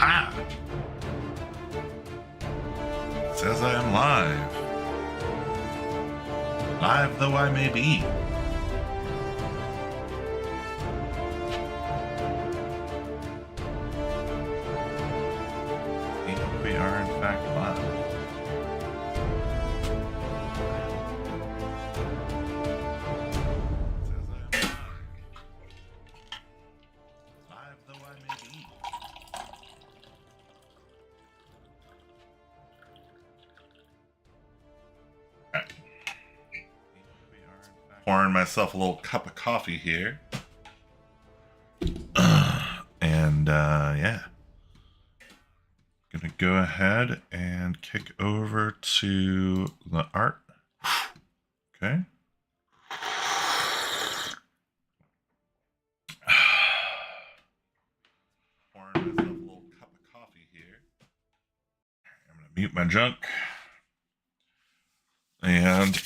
Ah! It says I am live. Live though I may be. And we are in fact live. It says I am live. Live though I may be. Alright. Pouring myself a little cup of coffee here. Yeah. Gonna go ahead and kick over to the art. Okay. Pouring myself a little cup of coffee here. I'm gonna mute my junk. And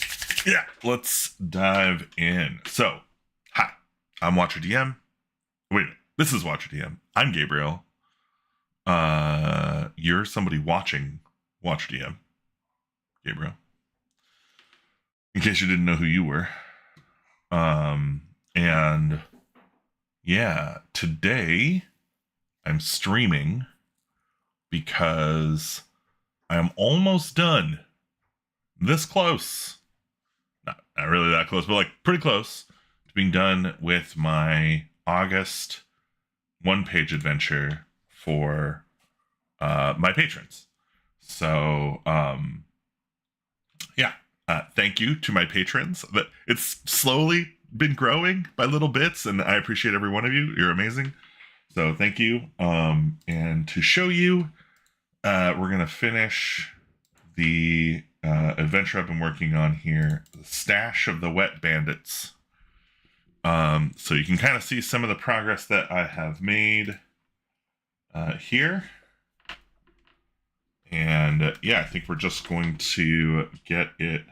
yeah, let's dive in. So, hi, I'm Watcher DM. Wait a minute, this is Watcher DM. I'm Gabriel. You're somebody watching Watcher DM. Gabriel. In case you didn't know who you were. And yeah, today I'm streaming because I'm almost done. This close. Not really that close, but like pretty close to being done with my August one-page adventure for my patrons. So yeah, thank you to my patrons. But it's slowly been growing by little bits, and I appreciate every one of you. You're amazing. So thank you. And to show you, we're gonna finish the adventure I've been working on here, the Stash of the Wet Bandits. So you can kind of see some of the progress that I have made here. And yeah, I think we're just going to get it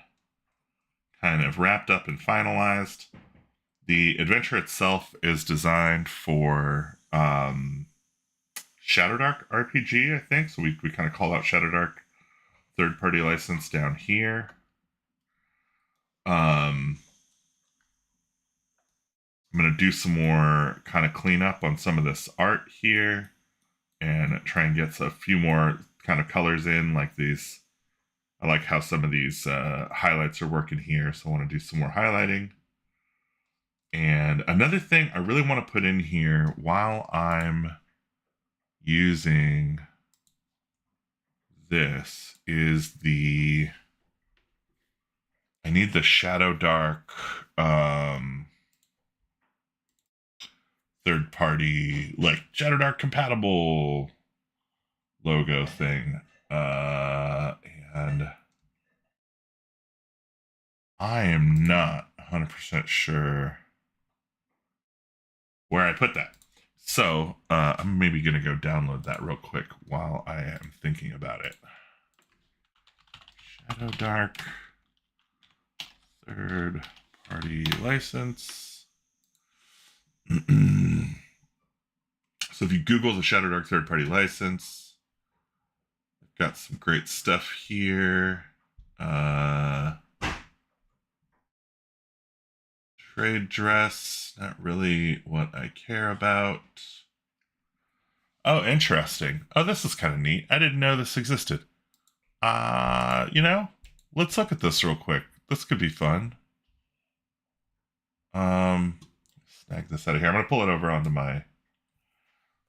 kind of wrapped up and finalized. The adventure itself is designed for Shadowdark RPG, I think. So we kind of call out Shadowdark third-party license down here. I'm going to do some more kind of cleanup on some of this art here and try and get a few more kind of colors in, like these. I like how some of these highlights are working here, so I want to do some more highlighting. And another thing I really want to put in here while I'm using this is I need the Shadowdark third party, like Shadowdark compatible logo thing. And I am not 100% sure where I put that. So I'm maybe going to go download that real quick while I am thinking about it. Shadowdark third party license. So if you Google the Shadowdark third party license, I've got some great stuff here. Trade dress, not really what I care about. Oh, interesting. Oh, this is kind of neat. I didn't know this existed. Let's look at this real quick. This could be fun. Snag this out of here. I'm going to pull it over onto my...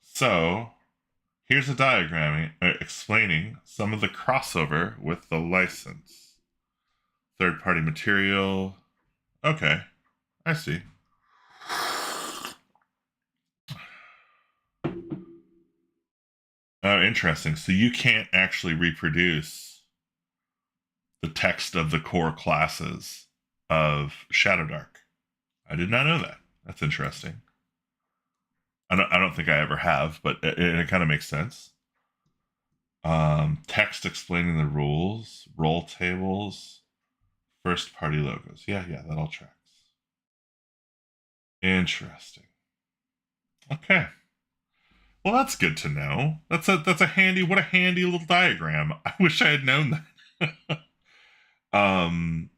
So, here's a diagram explaining some of the crossover with the license. Third-party material. Okay, I see. Oh, interesting. So you can't actually reproduce the text of the core classes of Shadowdark. I did not know that. That's interesting. I don't think I ever have, but it kind of makes sense. Text explaining the rules, role tables, first party logos. Yeah, that all tracks. Interesting. Okay. Well, that's good to know. That's a handy, what a handy little diagram. I wish I had known that. um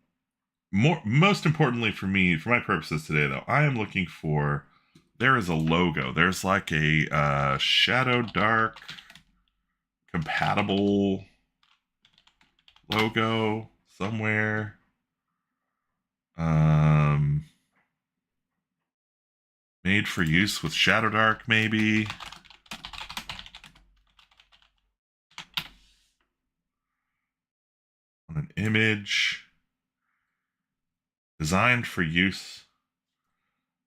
Most importantly for me, for my purposes today though, I am looking for, there is a logo. There's like a Shadow Dark compatible logo somewhere. Made for use with Shadow Dark, maybe. On an image. Designed for use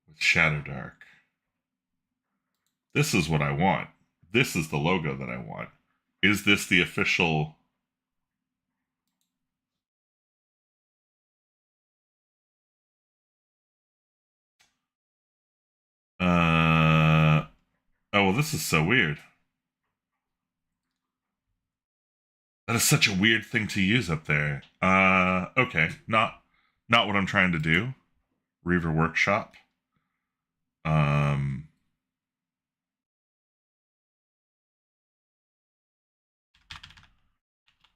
with Shadow Dark. This is what I want. This is the logo that I want. Is this the official? Oh, well, this is so weird. That is such a weird thing to use up there. Okay. Not what I'm trying to do. Reaver Workshop.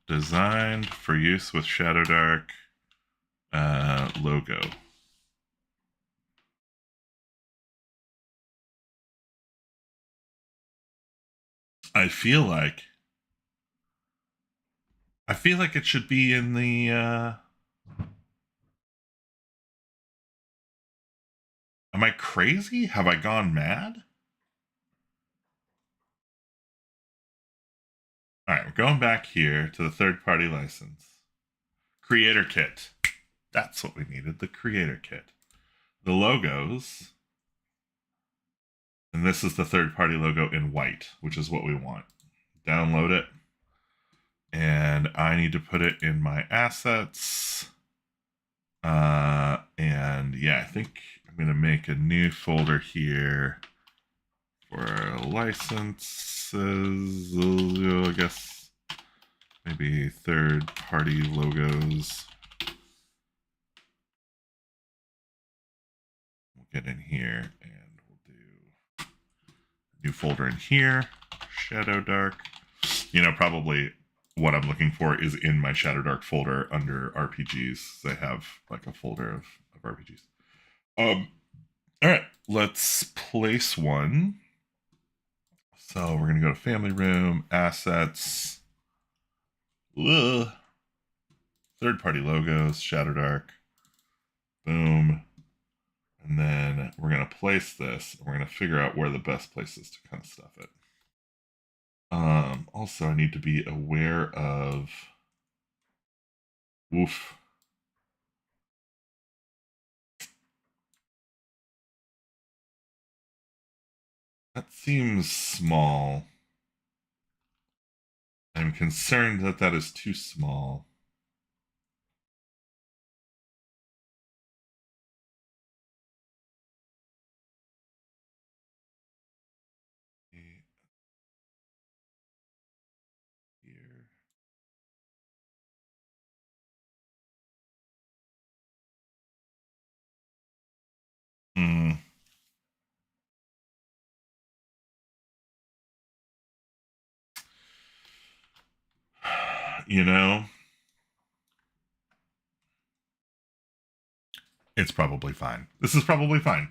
Designed for use with Shadow Dark logo. I feel like it should be in the am I crazy? Have I gone mad? All right, we're going back here to the third-party license. Creator kit. That's what we needed, the creator kit. The logos. And this is the third-party logo in white, which is what we want. Download it. And I need to put it in my assets. And yeah, I think I'm going to make a new folder here for licenses. I guess maybe third-party logos. We'll get in here and we'll do a new folder in here. Shadow Dark. You know, probably what I'm looking for is in my Shadow Dark folder under RPGs. I have like a folder of RPGs. All right, let's place one. So we're gonna go to family room, assets, third-party logos, Shadow Dark, boom, and then we're gonna place this. And we're gonna figure out where the best place is to kind of stuff it. Also, I need to be aware of. Oof. That seems small. I'm concerned that that is too small. Here. Hmm. You know, it's probably fine. This is probably fine.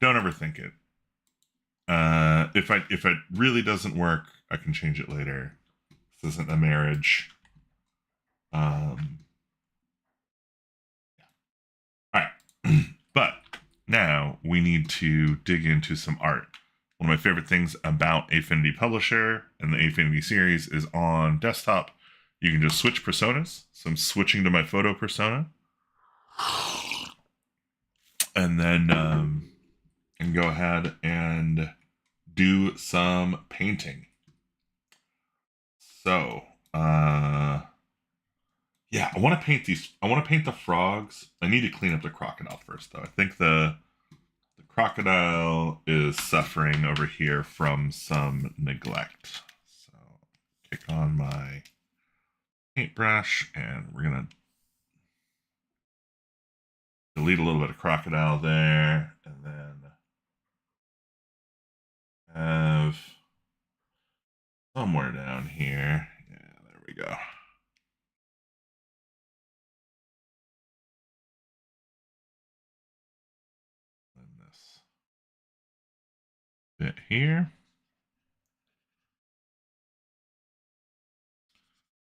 Don't overthink it. If it really doesn't work, I can change it later. This isn't a marriage. Yeah. All right. But now we need to dig into some art. One of my favorite things about Affinity Publisher and the Affinity series is on desktop, you can just switch personas. So I'm switching to my photo persona. And then and go ahead and do some painting. So, yeah, I want to paint these. I want to paint the frogs. I need to clean up the crocodile first, though. I think the crocodile is suffering over here from some neglect. So, kick on my paintbrush, and we're gonna delete a little bit of crocodile there, and then have somewhere down here. Yeah, there we go. And this bit here.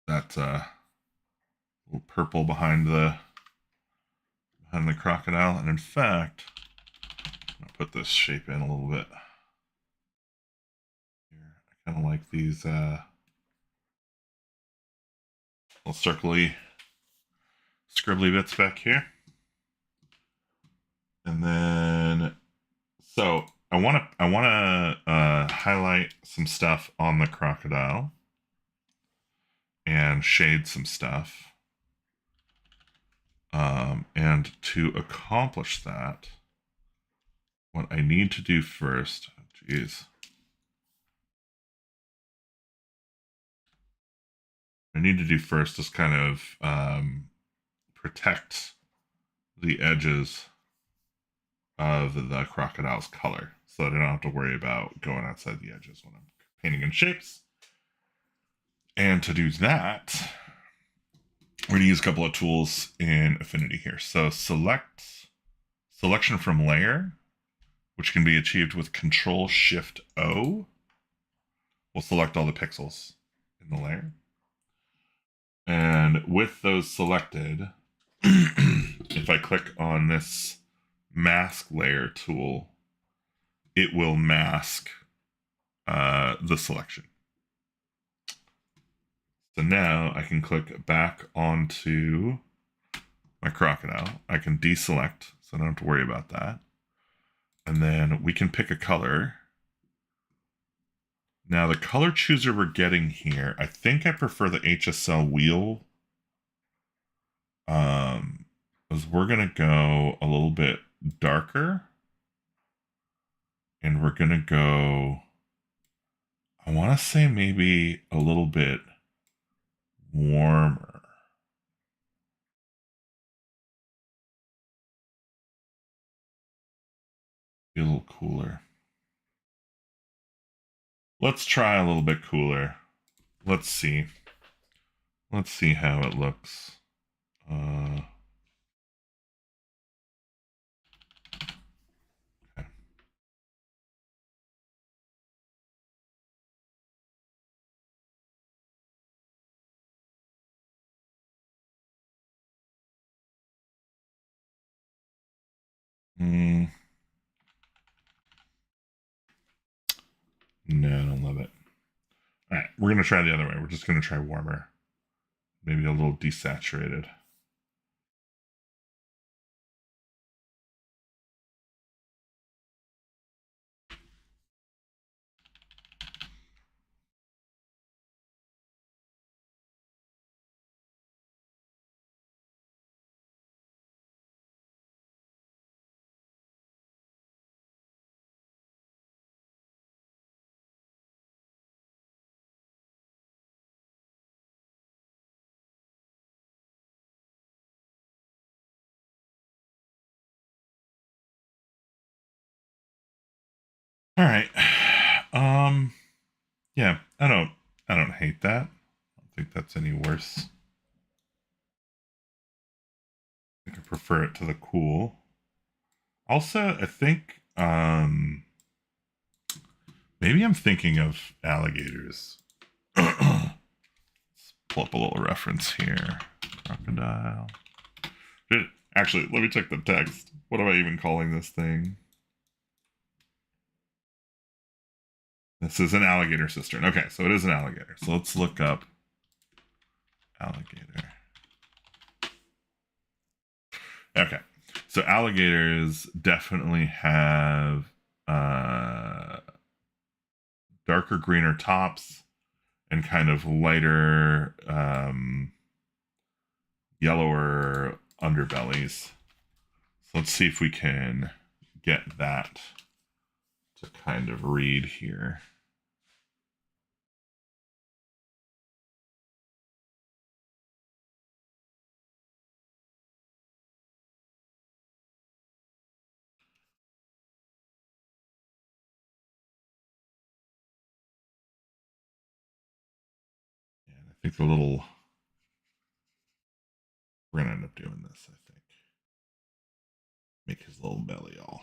That's a little purple behind the crocodile. And in fact, I'll put this shape in a little bit. Here, I kind of like these little circly, scribbly bits back here. And then, so I want to highlight some stuff on the crocodile and shade some stuff. And to accomplish that, what I need to do first, is kind of protect the edges of the crocodile's color so that I don't have to worry about going outside the edges when I'm painting in shapes. And to do that, we're going to use a couple of tools in Affinity here. So selection from layer, which can be achieved with Control-Shift-O. We'll select all the pixels in the layer. And with those selected, if I click on this mask layer tool, it will mask the selection. So now I can click back onto my crocodile. I can deselect, so I don't have to worry about that. And then we can pick a color. Now the color chooser we're getting here, I think I prefer the HSL wheel. Because we're gonna go a little bit darker. And we're gonna go, I wanna say maybe a little bit warmer. Be a little cooler. Let's try a little bit cooler. Let's see. Let's see how it looks. Okay. No, I don't love it. All right, we're going to try the other way. We're just going to try warmer. Maybe a little desaturated. All right. Yeah, I don't hate that. I don't think that's any worse. I think I prefer it to the cool. Also, I think maybe I'm thinking of alligators. Let's pull up a little reference here. Crocodile. Actually, let me check the text. What am I even calling this thing? This is an alligator cistern. Okay, so it is an alligator. So let's look up alligator. Okay, so alligators definitely have darker greener tops and kind of lighter yellower underbellies. So let's see if we can get that to kind of read here. think the little, we're gonna end up doing this, I think. Make his little belly all.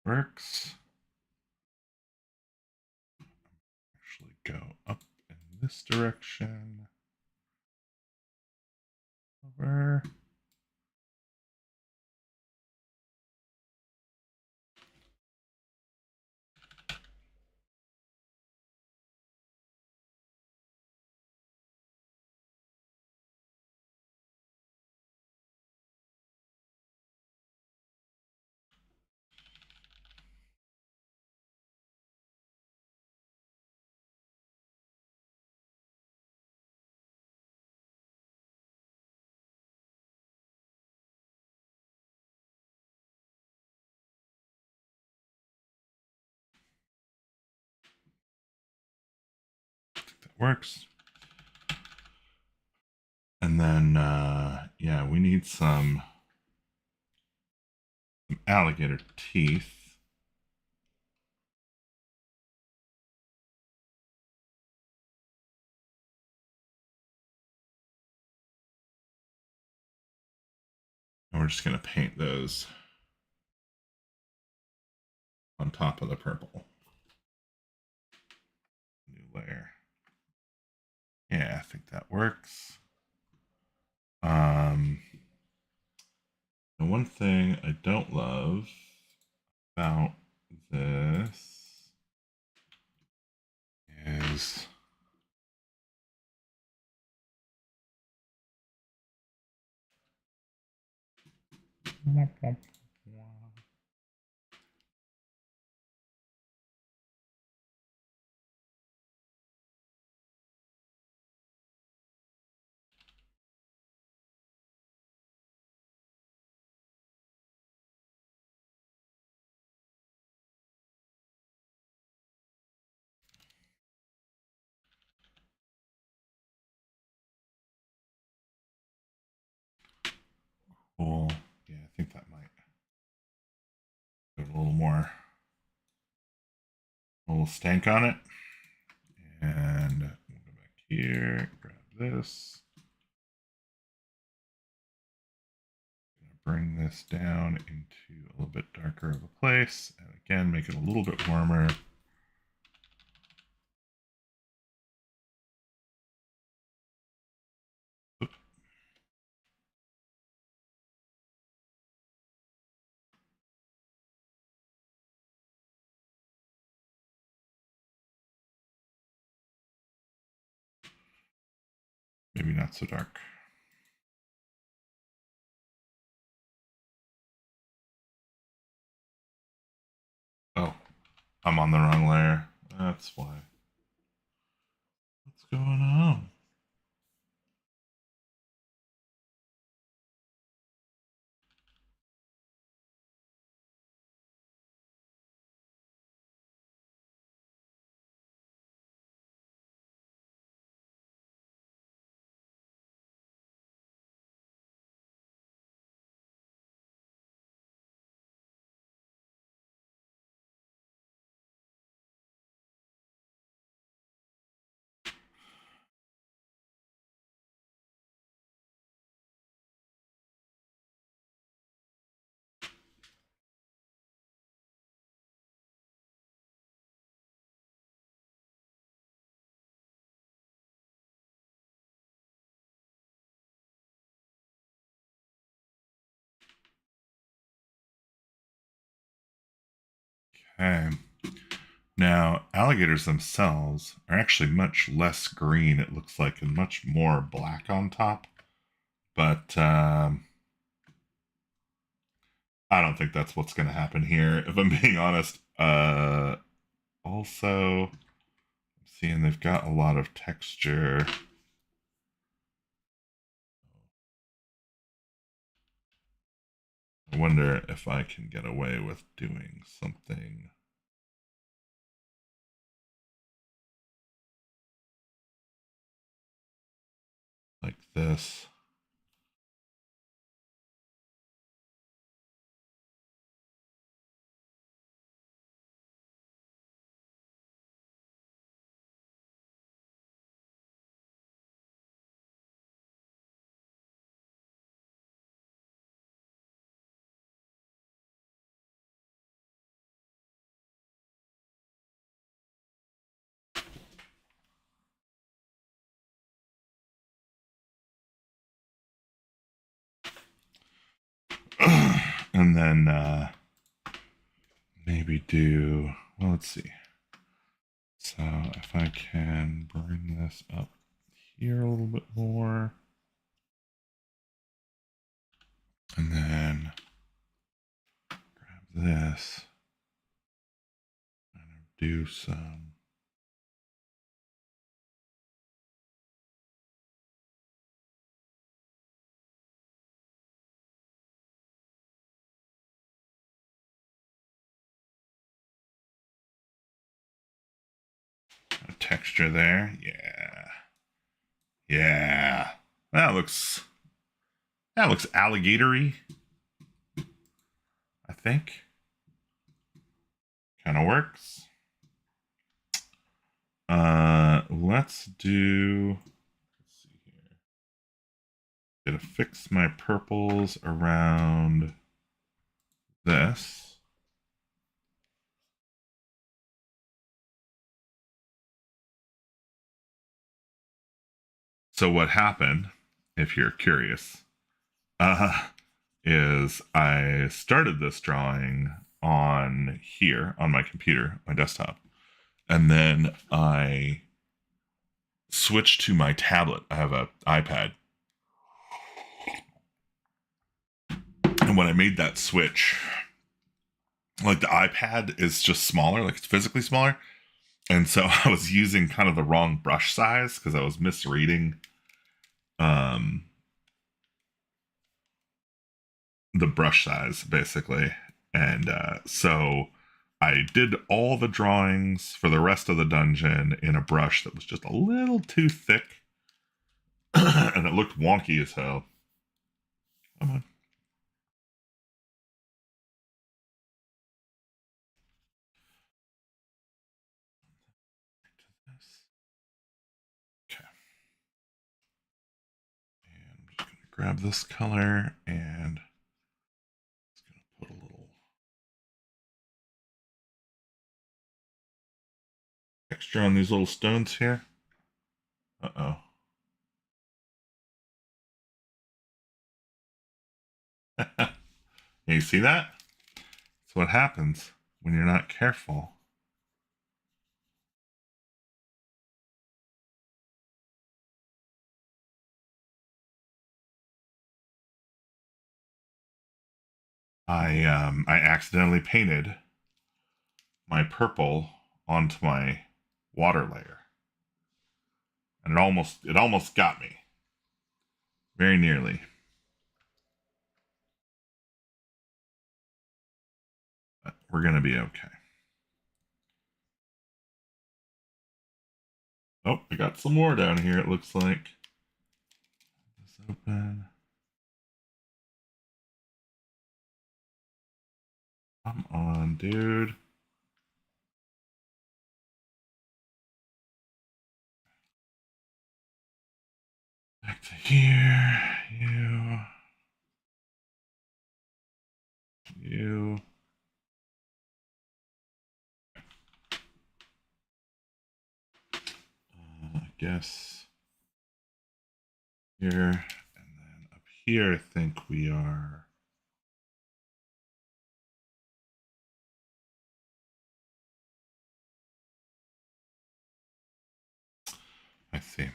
Works. Actually go up in this direction. Over. I think that works. And then, yeah, we need some alligator teeth. And we're just going to paint those on top of the purple. New layer. Yeah, I think that works. The one thing I don't love about this is cool. Yeah, I think that might put a little more, a little stank on it. And we'll go back here, grab this. Bring this down into a little bit darker of a place. And again, make it a little bit warmer. Oops. Maybe not so dark. Oh, I'm on the wrong layer. That's why. What's going on? Okay. Now, alligators themselves are actually much less green, it looks like, and much more black on top. But I don't think that's what's going to happen here, if I'm being honest. Also, I'm seeing they've got a lot of texture. I wonder if I can get away with doing something. this. And then maybe do, well, let's see. So if I can bring this up here a little bit more. And then grab this and do some texture there. Yeah. Yeah. That looks alligatory, I think. Kind of works. Let's do, let's see here. Gonna fix my purples around this. So what happened, if you're curious, is I started this drawing on here on my computer, my desktop, and then I switched to my tablet. I have an iPad. And when I made that switch, like the iPad is just smaller, like it's physically smaller. And so I was using kind of the wrong brush size because I was misreading the brush size basically. And so I did all the drawings for the rest of the dungeon in a brush that was just a little too thick. And it looked wonky as hell. Come on. Okay. And I'm just going to grab this color and it's going to put a little texture on these little stones here. Uh-oh. You see that? That's what happens when you're not careful. I accidentally painted my purple onto my water layer. And it almost got me. Very nearly. But we're gonna be okay. Oh, I got some more down here, it looks like. This open. Come on, dude. Back to here. You. I guess here. And then up here, I think we are. I see.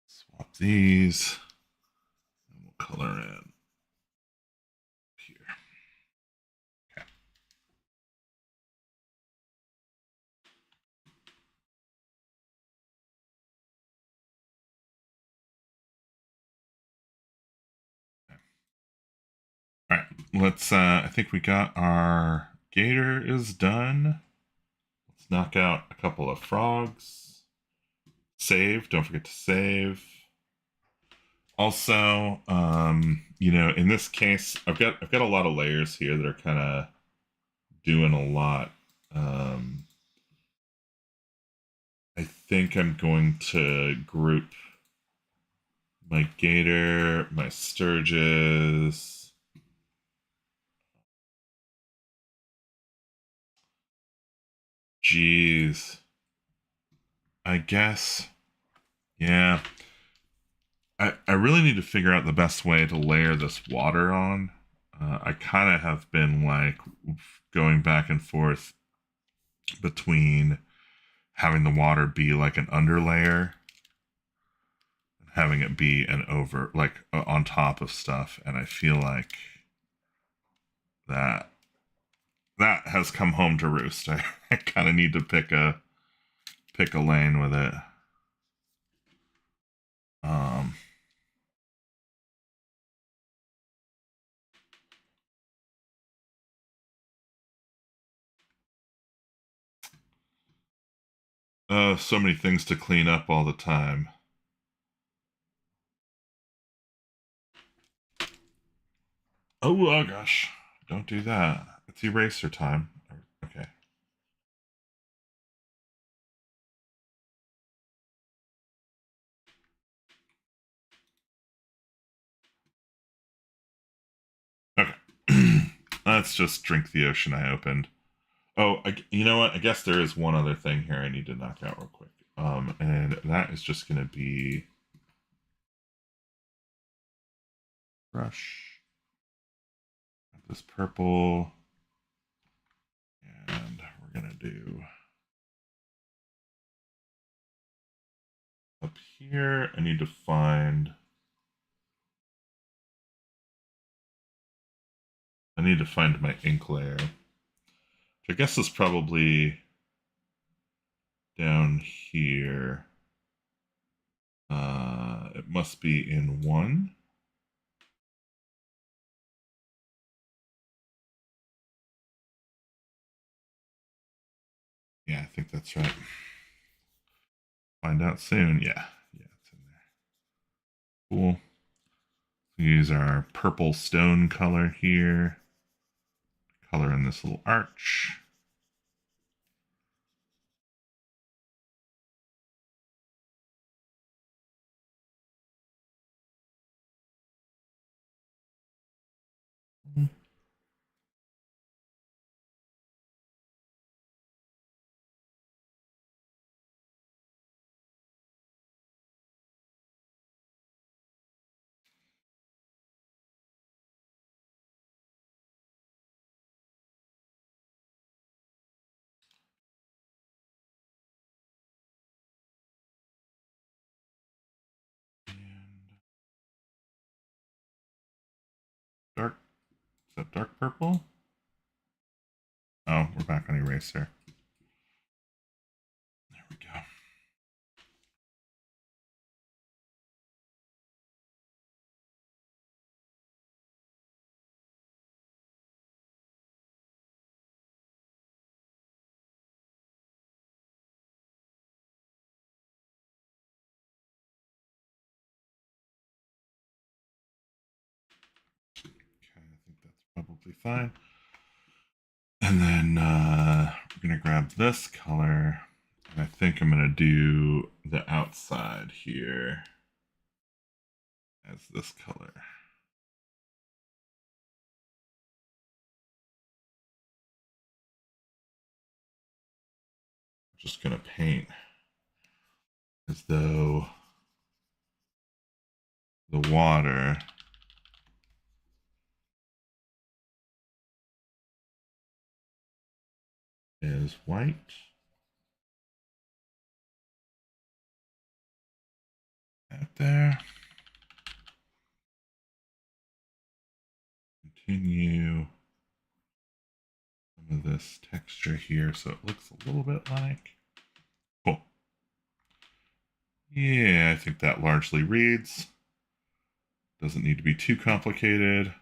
Swap these. And we'll color in here. Okay. All right. Let's, I think we got our gator is done. Let's knock out a couple of frogs. Save. Don't forget to save. Also, you know, in this case, I've got a lot of layers here that are kind of doing a lot. Um, I think I'm going to group my gator, my sturgis. Jeez. I guess. Yeah. I really need to figure out the best way to layer this water on. I kind of have been like going back and forth between having the water be like an underlayer and having it be an over, like on top of stuff. And I feel like that that has come home to roost. I kind of need to pick a lane with it. Um, so many things to clean up all the time. Oh gosh, don't do that. It's eraser time. Okay. Okay. Let's just drink the ocean I opened. Oh, you know what? I guess there is one other thing here I need to knock out real quick. And that is just going to be brush. This purple, and we're going to do up here. I need to find. I need to find my ink layer, which I guess is probably down here. It must be in one. Yeah, I think that's right. Find out soon. Yeah, it's in there. Cool. Use our purple stone color here. Color in this little arch. And dark. Is that dark purple? Oh, we're back on eraser. There we go. Okay, I think that's probably fine. And then we're going to grab this color. And I think I'm going to do the outside here as this color. I'm just going to paint as though the water is white. Out there. Continue some of this texture here so it looks a little bit like. Cool. Yeah, I think that largely reads. Doesn't need to be too complicated.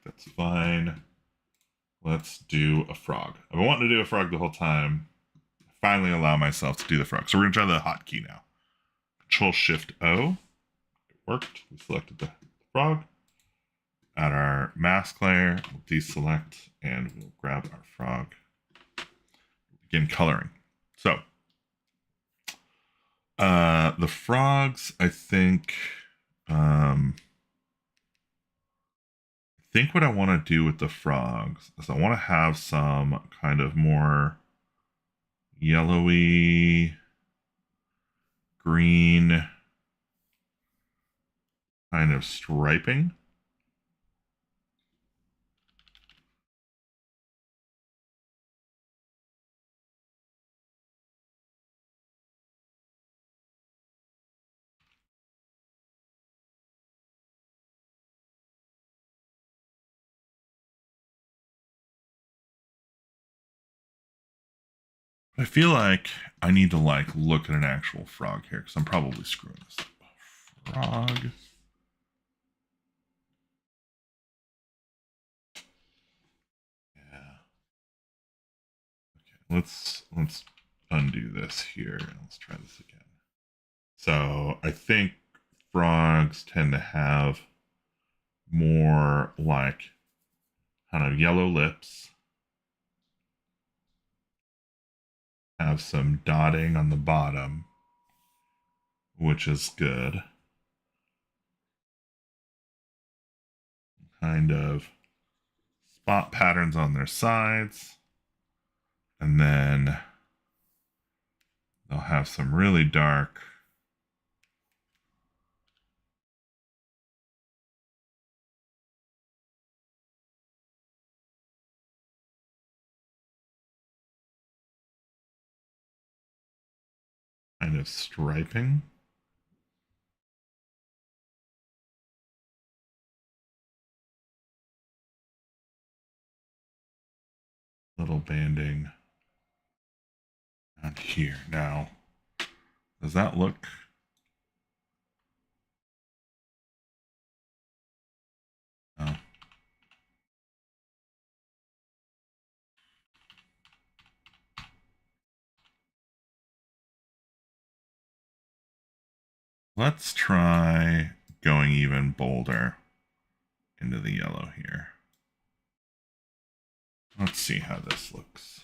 That's fine. Let's do a frog. I've been wanting to do a frog the whole time. I finally allow myself to do the frog. So we're going to try the hotkey now. Control Shift O. worked. We selected the frog. Add our mask layer, we'll deselect, and we'll grab our frog. Begin coloring. So, the frogs, I think what I want to do with the frogs is I want to have some kind of more yellowy, green kind of striping. I feel like I need to like look at an actual frog here because I'm probably screwing this up. Frog. Yeah. Okay. Let's undo this here and let's try this again. So I think frogs tend to have more like kind of yellow lips, have some dotting on the bottom, which is good. Kind of spot patterns on their sides. And then they'll have some really dark kind of striping. Little banding on here. Now, does that look? Oh. Let's try going even bolder into the yellow here. Let's see how this looks.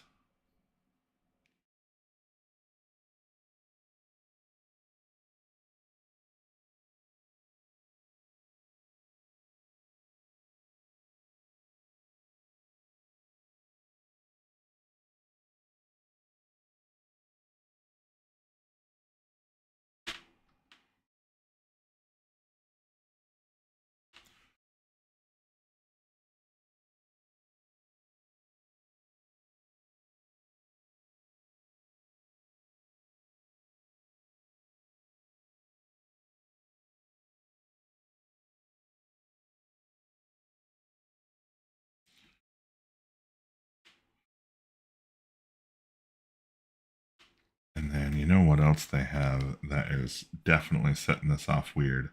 And then you know what else they have that is definitely setting this off weird?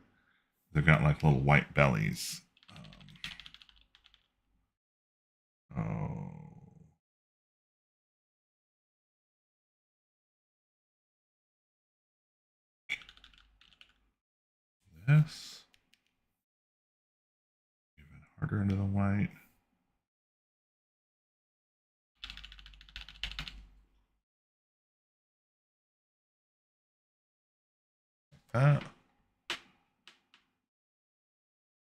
They've got like little white bellies. Oh. This. Even harder into the white. That.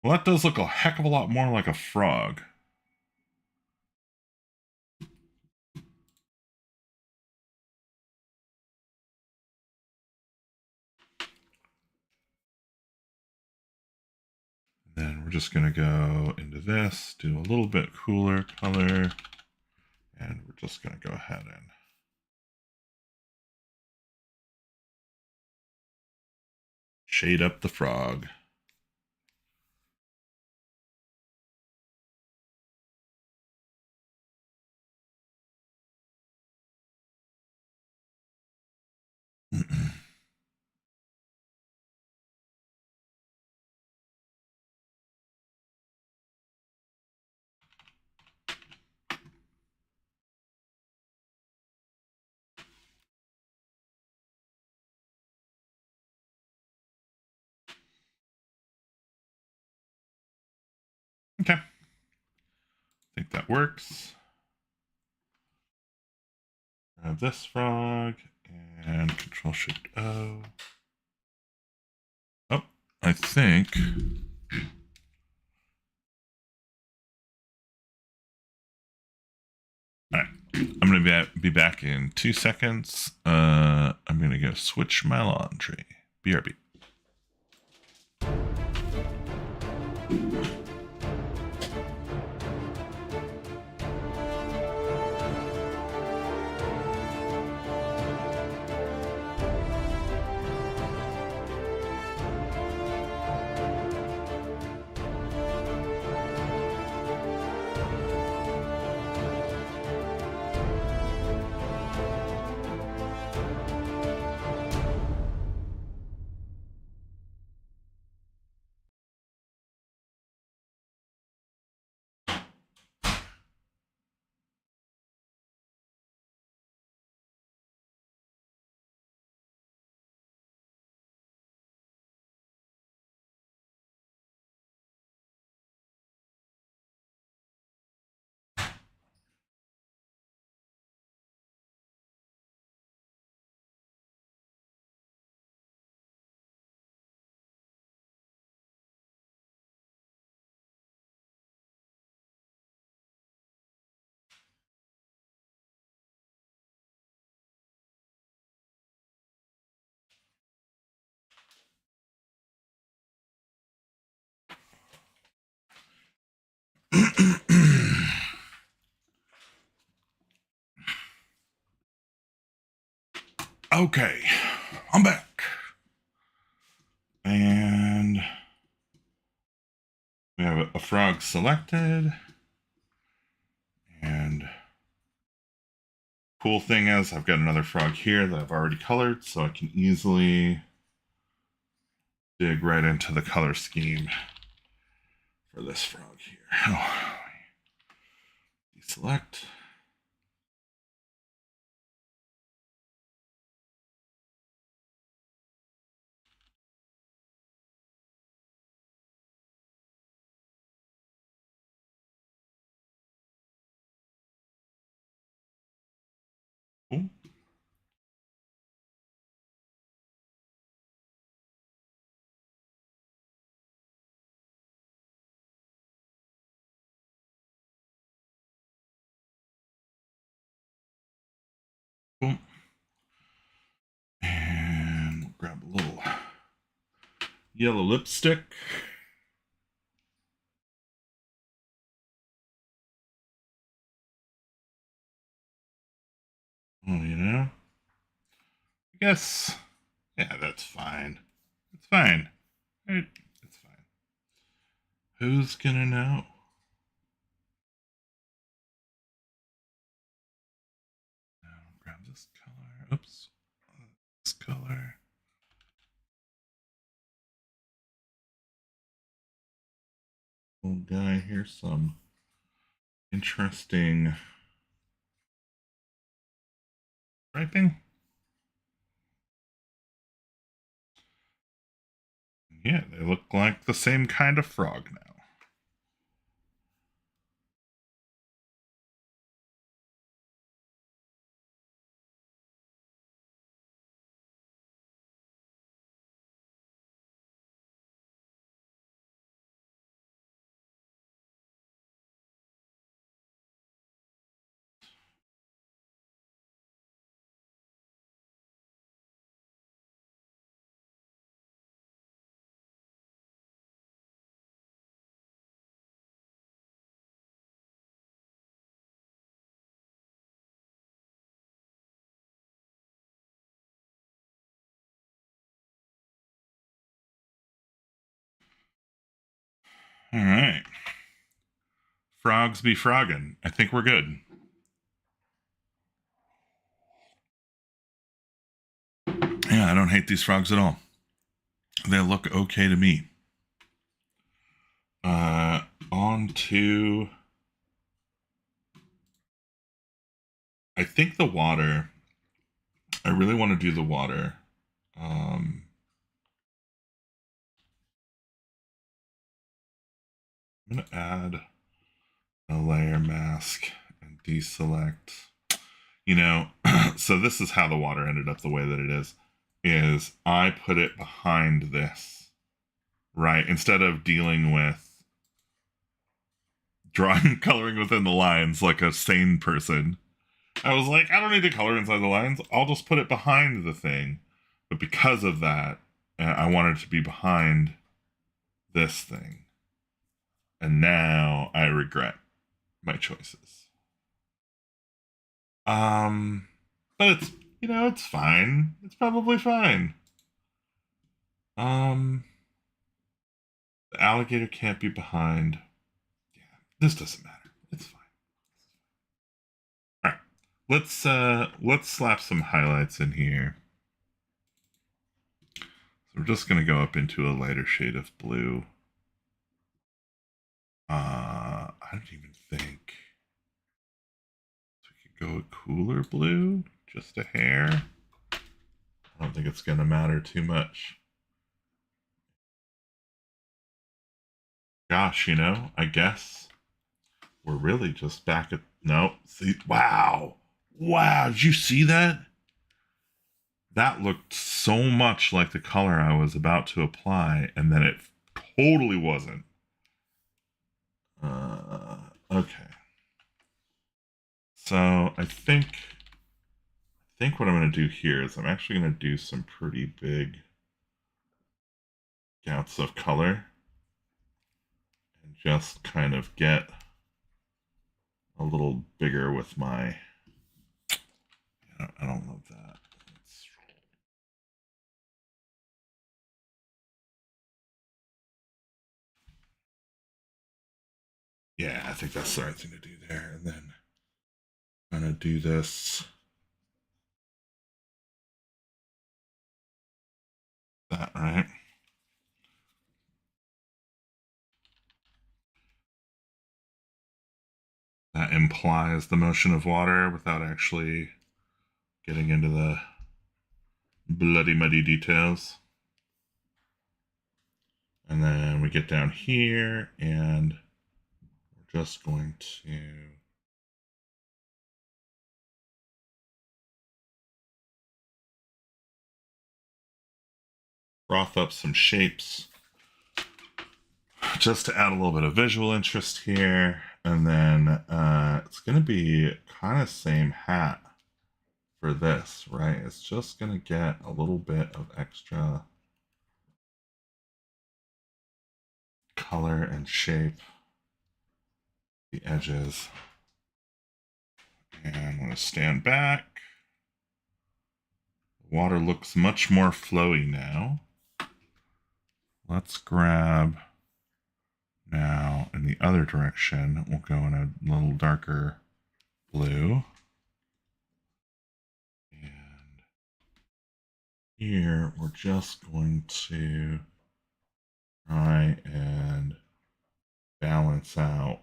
Well, that does look a heck of a lot more like a frog. Then we're just going to go into this, do a little bit cooler color, and we're just going to go ahead and shade up the frog. think that works. Grab this frog and Control Shift O. Oh, I think. All right, I'm gonna be back in 2 seconds. I'm gonna go switch my laundry. BRB. Okay, I'm back. And we have a frog selected. And cool thing is I've got another frog here that I've already colored, so I can easily dig right into the color scheme for this frog here. Oh. Deselect. Cool. Cool. And we'll grab a little yellow lipstick. Oh, you know, I guess, yeah, that's fine. It's fine. It's fine. Who's gonna know? Now grab this color. Oops. This color. Little guy here, some interesting striping. Yeah, they look like the same kind of frog now. All right. Frogs be frogging. I think we're good. Yeah, I don't hate these frogs at all. They look okay to me. On to, I think the water. I really want to do the water. I'm going to add a layer mask and deselect. You know, so this is how the water ended up the way that it is I put it behind this, right? Instead of dealing with drawing, coloring within the lines like a sane person, I was like, I don't need to color inside the lines. I'll just put it behind the thing. But because of that, I wanted to be behind this thing. And now I regret my choices. But it's, it's fine. It's probably fine. The alligator can't be behind. Yeah, this doesn't matter. It's fine. All right. Let's slap some highlights in here. So we're just gonna go up into a lighter shade of blue. I don't even think so we could go a cooler blue, just a hair. I don't think it's gonna matter too much. Gosh, I guess we're really just back at no. See, wow, did you see that? That looked so much like the color I was about to apply, and then it totally wasn't. Okay. So I think what I'm going to do here is I'm actually going to do some pretty big gouts of color and just kind of get a little bigger with my. I don't love that. Yeah, I think that's the right thing to do there. And then I'm going to do this. That, right? That implies the motion of water without actually getting into the bloody muddy details. And then we get down here and we're just going to froth up some shapes just to add a little bit of visual interest here. And then it's going to be kind of same hat for this, right? It's just going to get a little bit of extra color and shape the edges. And I'm going to stand back. The water looks much more flowy now. Let's grab now in the other direction. We'll go in a little darker blue. And here we're just going to try and balance out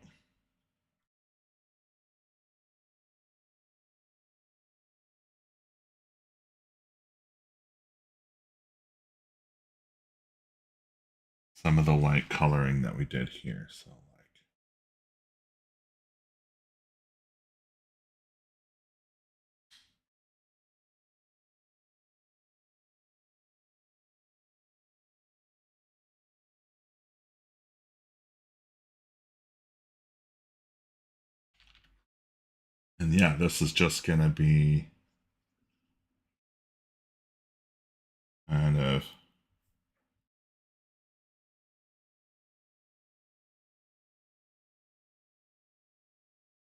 some of the light coloring that we did here. So and yeah, this is just gonna be kind of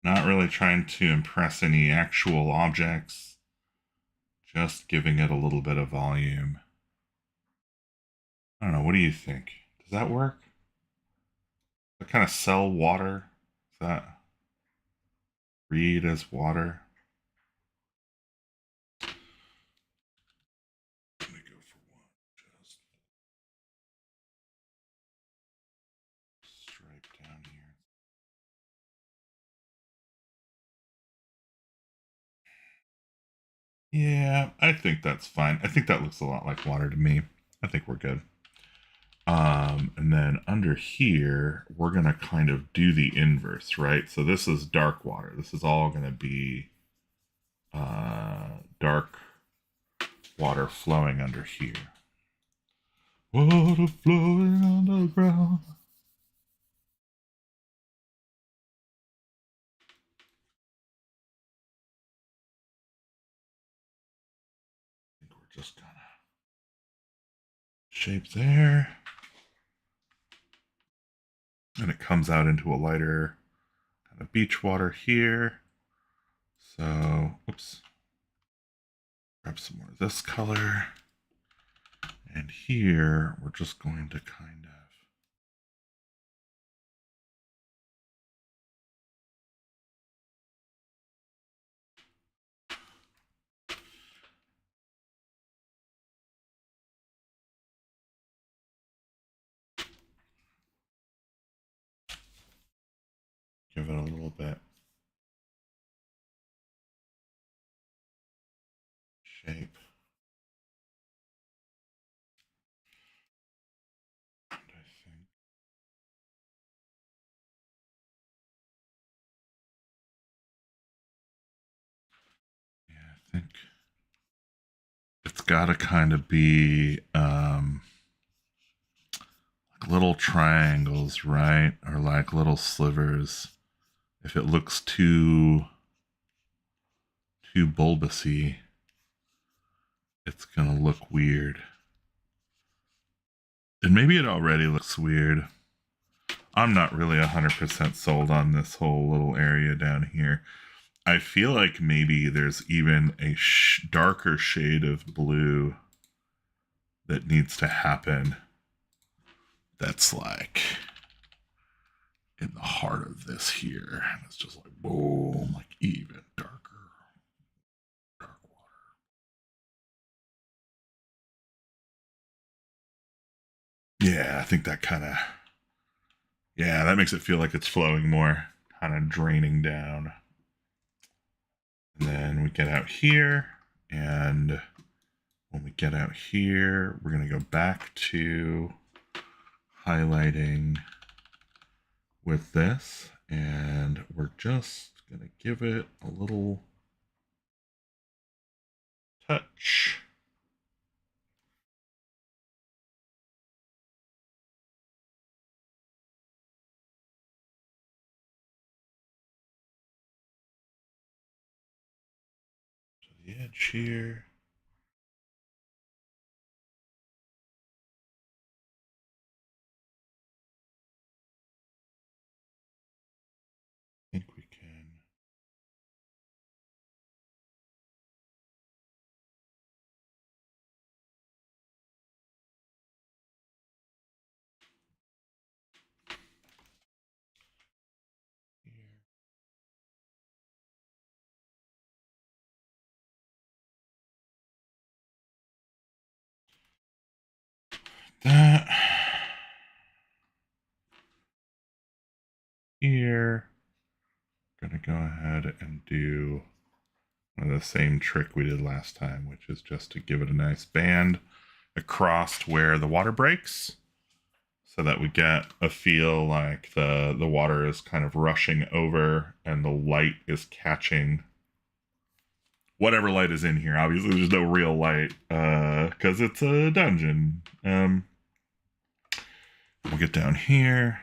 not really trying to impress any actual objects, just giving it a little bit of volume. I don't know, what do you think? Does that work? Does that kind of sell water? Is that read as water? Let me go for one. Just stripe down here. Yeah, I think that's fine. I think that looks a lot like water to me. I think we're good. And then under here, we're going to kind of do the inverse, right? So this is dark water. This is all going to be dark water flowing under here. Water flowing underground. I think we're just gonna shape there. And it comes out into a lighter kind of beach water here. So, oops. Grab some more of this color. And here, we're just going to kind of give it a little bit shape. And I think it's got to kind of be like little triangles, right? Or like little slivers. If it looks too bulbousy, it's gonna look weird. And maybe it already looks weird. I'm not really 100% sold on this whole little area down here. I feel like maybe there's even a darker shade of blue that needs to happen. That's like in the heart of this here. And it's just like, boom, like even darker. Dark water. Yeah, I think that kind of, yeah, that makes it feel like it's flowing more, kind of draining down. And then we get out here, and when we get out here, we're going to go back to highlighting with this, and we're just going to give it a little touch. To the edge here. I think we can. Here. That here. Gonna go ahead and do the same trick we did last time, which is just to give it a nice band across where the water breaks, so that we get a feel like the water is kind of rushing over and the light is catching whatever light is in here. Obviously, there's no real light because it's a dungeon. We'll get down here,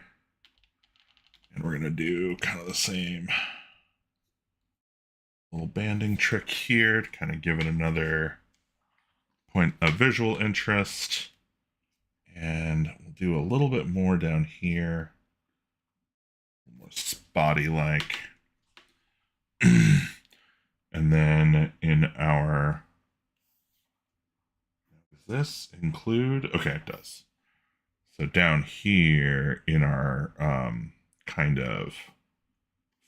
and we're gonna do kind of the same little banding trick here to kind of give it another point of visual interest. And we'll do a little bit more down here, more spotty like. And then in our, does this include? Okay, it does. So down here in our kind of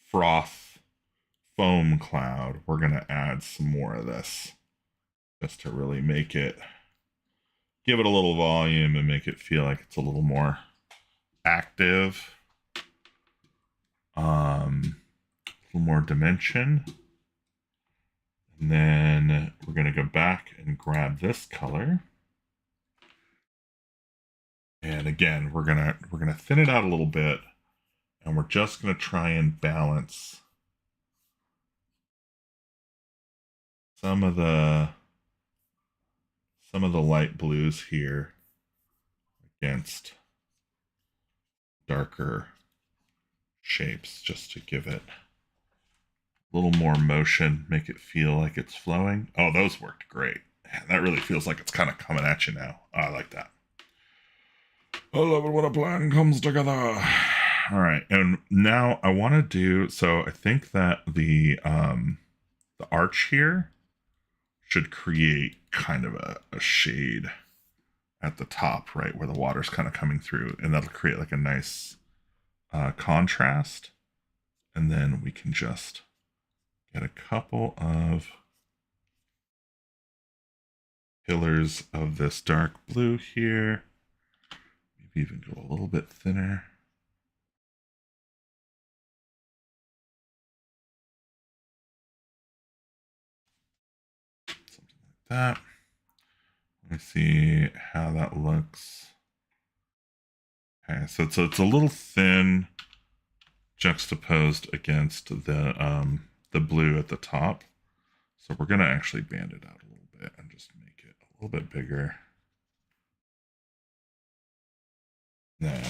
froth foam cloud, we're going to add some more of this just to really make it, give it a little volume and make it feel like it's a little more active. A little more dimension. And then we're going to go back and grab this color. And again, we're gonna thin it out a little bit, and we're just gonna try and balance some of the light blues here against darker shapes, just to give it a little more motion, make it feel like it's flowing. Oh, those worked great. Man, that really feels like it's kind of coming at you now. Oh, I like that. I love it when a plan comes together. All right, and now I want to do, so I think that the arch here should create kind of a shade at the top, right, where the water's kind of coming through, and that'll create like a nice contrast. And then we can just get a couple of pillars of this dark blue here. Maybe even go a little bit thinner. Something like that. Let me see how that looks. Okay, so it's a little thin, juxtaposed against the blue at the top. So we're gonna actually band it out a little bit and just make it a little bit bigger. Then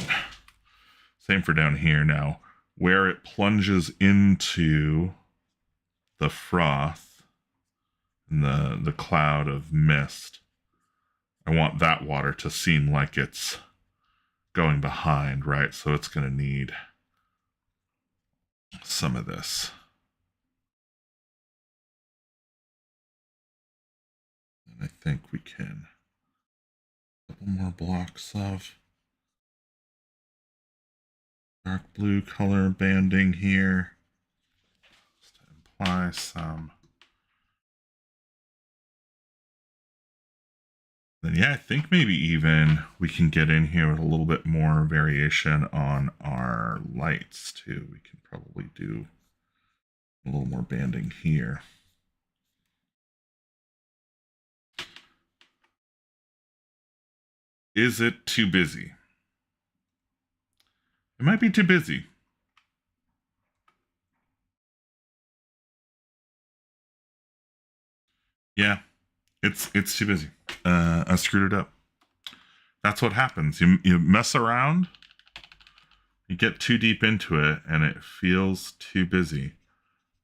same for down here. Now where it plunges into the froth and the cloud of mist, I want that water to seem like it's going behind, right? So it's going to need some of this. And I think we can a couple more blocks of dark blue color banding here, just to imply some. Then yeah, I think maybe even we can get in here with a little bit more variation on our lights too. We can probably do a little more banding here. Is it too busy? It might be too busy. Yeah, it's too busy. I screwed it up. That's what happens. You mess around, you get too deep into it, and it feels too busy.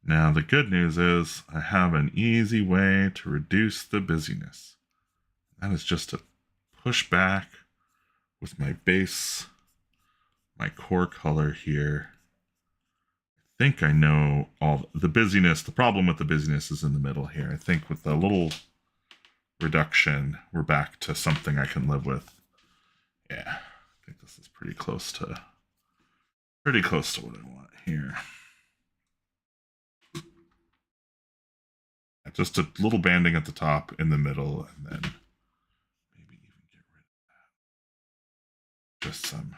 Now, the good news is I have an easy way to reduce the busyness. That is just to push back with my base, my core color here. I think I know all the busyness. The problem with the busyness is in the middle here. I think with a little reduction, we're back to something I can live with. Yeah, I think this is pretty close to what I want here. Just a little banding at the top, in the middle, and then maybe even get rid of that. Just some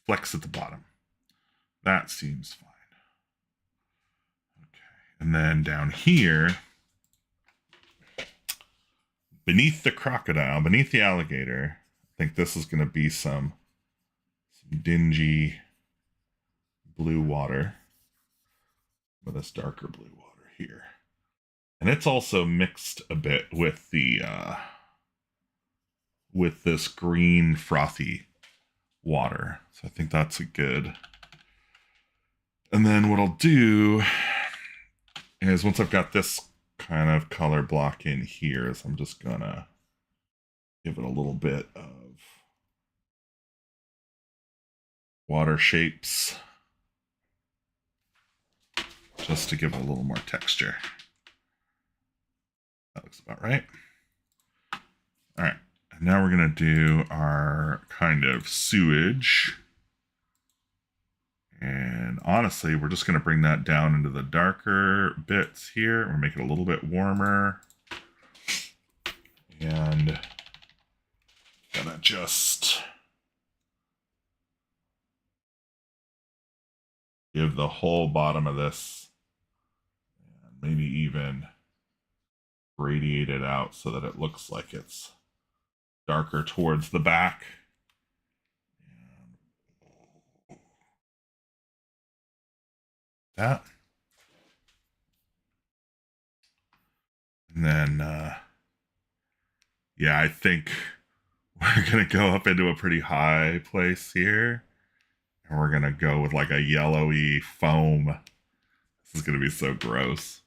flex at the bottom. That seems fine. Okay, and then down here, beneath the crocodile, beneath the alligator, I think this is going to be some dingy blue water with this darker blue water here. And it's also mixed a bit with the with this green frothy water. So I think that's a good. And then what I'll do is once I've got this kind of color block in here, is I'm just gonna give it a little bit of water shapes just to give it a little more texture. That looks about right. All right, and now we're gonna do our kind of sewage. And honestly, we're just gonna bring that down into the darker bits here. We'll make it a little bit warmer. And gonna just give the whole bottom of this, and maybe even radiate it out so that it looks like it's darker towards the back. that. And then, yeah, I think we're going to go up into a pretty high place here. And we're going to go with like a yellowy foam. This is going to be so gross.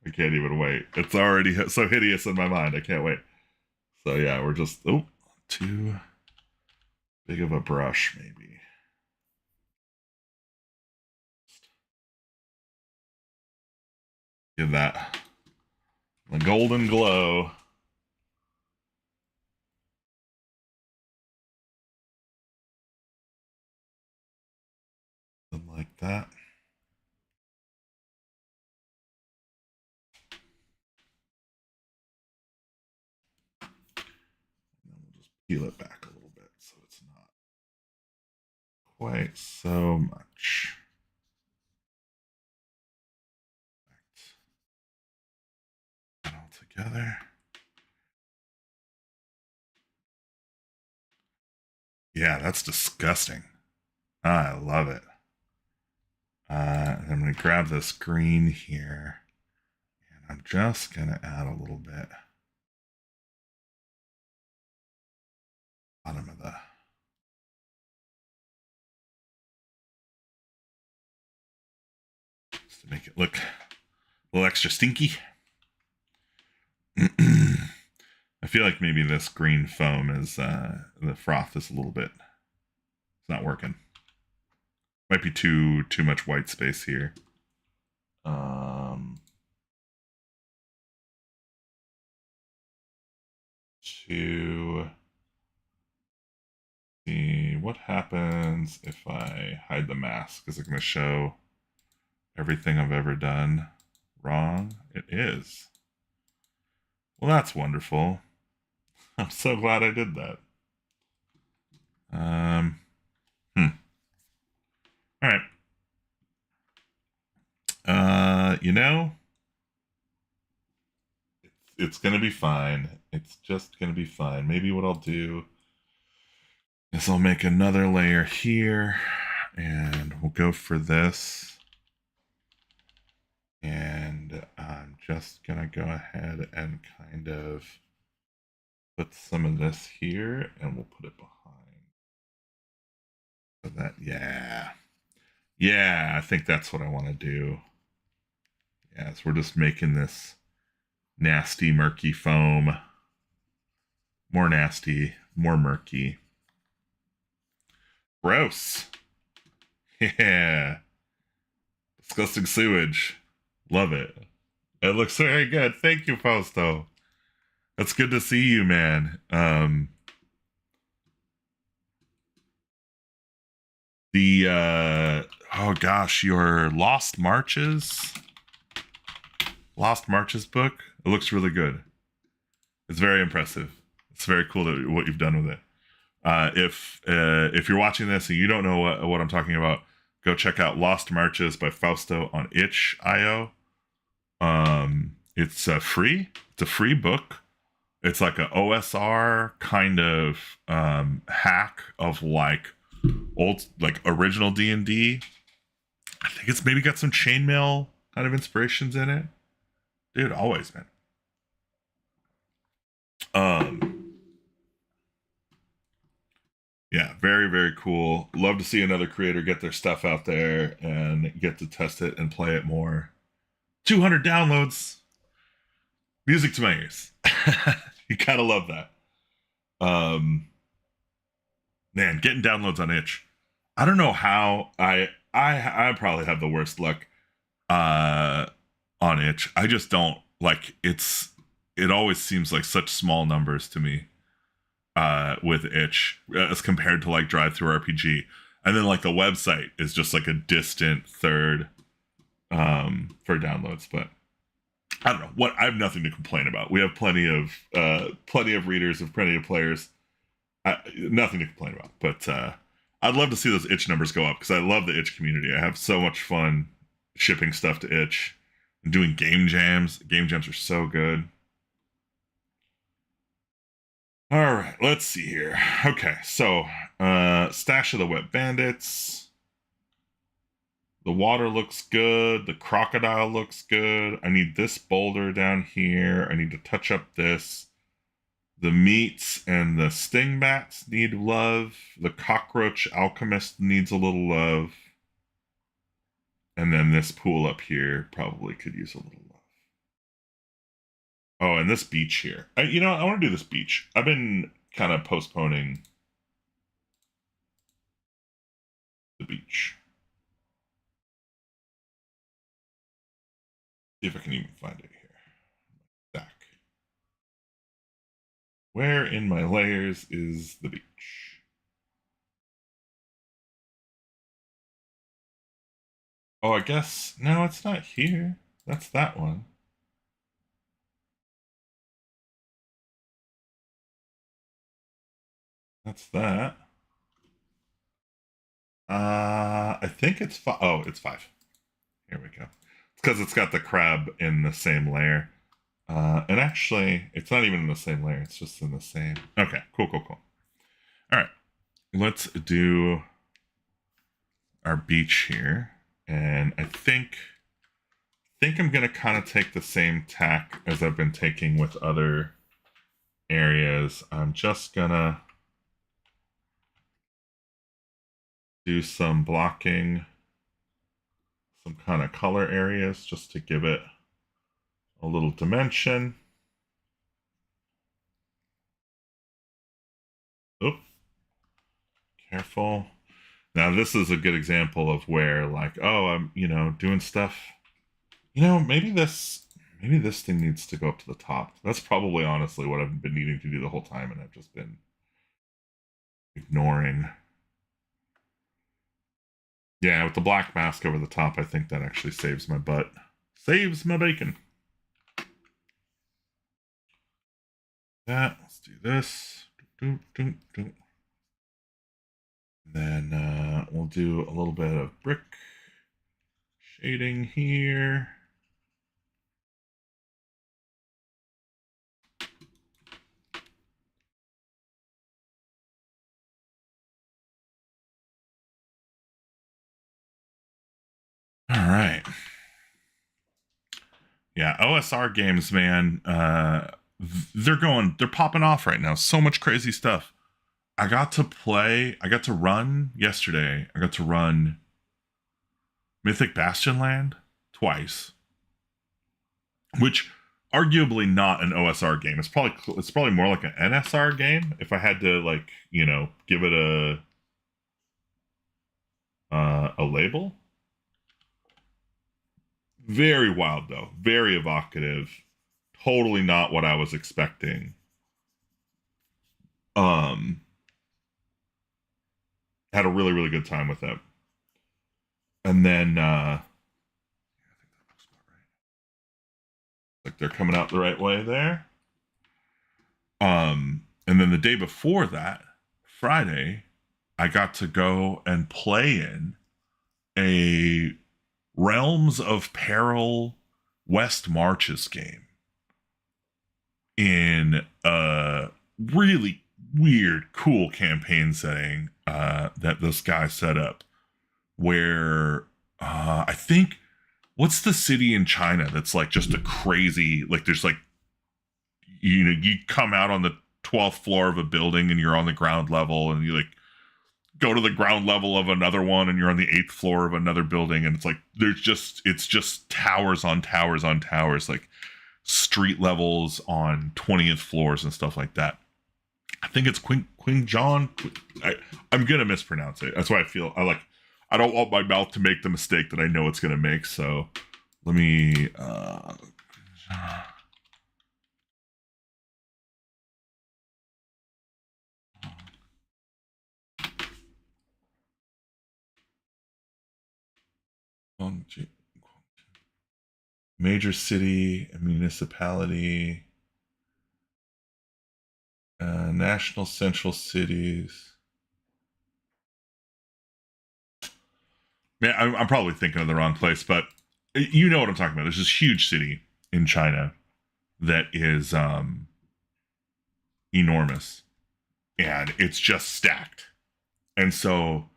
I can't even wait. It's already so hideous in my mind. I can't wait. So yeah, we're just, too big of a brush, maybe. Give that the golden glow. Something like that. And then we'll just peel it back a little bit so it's not quite so much. All together. Yeah, that's disgusting. I love it. I'm going to grab this green here, and I'm just going to add a little bit. Bottom of the just to make it look a little extra stinky. I feel like maybe this green foam is the froth is a little bit. It's not working. Might be too much white space here. To see what happens if I hide the mask. Is it going to show everything I've ever done wrong? It is. Well, that's wonderful. I'm so glad I did that. All right. You know, it's gonna be fine. It's just gonna be fine. Maybe what I'll do is I'll make another layer here, and we'll go for this. And I'm just gonna go ahead and kind of put some of this here, and we'll put it behind. So that, yeah, I think that's what I want to do. Yeah, so we're just making this nasty, murky foam. More nasty, more murky. Gross. Yeah. Disgusting sewage. Love it. It looks very good. Thank you, Fausto. That's good to see you, man. Oh gosh, your Lost Marches book. It looks really good. It's very impressive. It's very cool what you've done with it. If you're watching this and you don't know what I'm talking about, go check out Lost Marches by Fausto on itch.io. It's free. It's a free book. It's like a OSR kind of hack of like old, like original D&D. I think it's maybe got some chainmail kind of inspirations in it. Dude, always, man. Yeah, very, very cool. Love to see another creator get their stuff out there and get to test it and play it more. 200 downloads. Music to my ears. You gotta love that. Man, getting downloads on itch. I don't know how I probably have the worst luck on itch. I just don't like it always seems like such small numbers to me with itch as compared to like Drive Through RPG. And then like the website is just like a distant third for downloads, but I don't know what. I have nothing to complain about. We have plenty of readers, of plenty of players. Nothing to complain about. But I'd love to see those itch numbers go up because I love the itch community. I have so much fun shipping stuff to itch and doing game jams. Game jams are so good. All right, let's see here. Okay, so Stash of the Wet Bandits. The water looks good. The crocodile looks good. I need this boulder down here. I need to touch up this. The meats and the stingbats need love. The cockroach alchemist needs a little love. And then this pool up here probably could use a little love. Oh, and this beach here. I want to do this beach. I've been kind of postponing the beach. See if I can even find it here. Stack. Where in my layers is the beach? Oh, I guess, no, it's not here. That's that one. That's that. I think it's five. Oh, it's 5. Here we go. It's because it's got the crab in the same layer. And actually, it's not even in the same layer. It's just in the same. Okay, cool. All right, let's do our beach here. And I think I'm going to kind of take the same tack as I've been taking with other areas. I'm just going to do some blocking, some kind of color areas just to give it a little dimension. Oop. Careful. Now this is a good example of where, like, oh, I'm, doing stuff. Maybe this thing needs to go up to the top. That's probably honestly what I've been needing to do the whole time, and I've just been ignoring. Yeah, with the black mask over the top, I think that actually saves my butt. Saves my bacon. Let's do this. Then we'll do a little bit of brick shading here. All right. Yeah, OSR games, man. They're popping off right now. So much crazy stuff. I got to run yesterday. I got to run Mythic Bastionland twice, which arguably not an OSR game. It's probably more like an NSR game if I had to give it a label. Very wild though, very evocative. Totally not what I was expecting. Had a really, really good time with it. And then I think that looks about right. Like they're coming out the right way there. And then the day before that, Friday, I got to go and play in a Realms of Peril West Marches game in a really weird, cool campaign setting that this guy set up, where I think, what's the city in China that's like just a crazy, like there's like, you come out on the 12th floor of a building and you're on the ground level, and you like go to the ground level of another one and you're on the 8th floor of another building, and it's like it's just towers on towers on towers, like street levels on 20th floors and stuff like that. I think it's Queen John. I'm gonna mispronounce it. That's why I don't want my mouth to make the mistake that I know it's gonna make. So let me. Major city, municipality, national central cities. Man, I'm probably thinking of the wrong place, but you know what I'm talking about. There's this huge city in China that is enormous, and it's just stacked. And so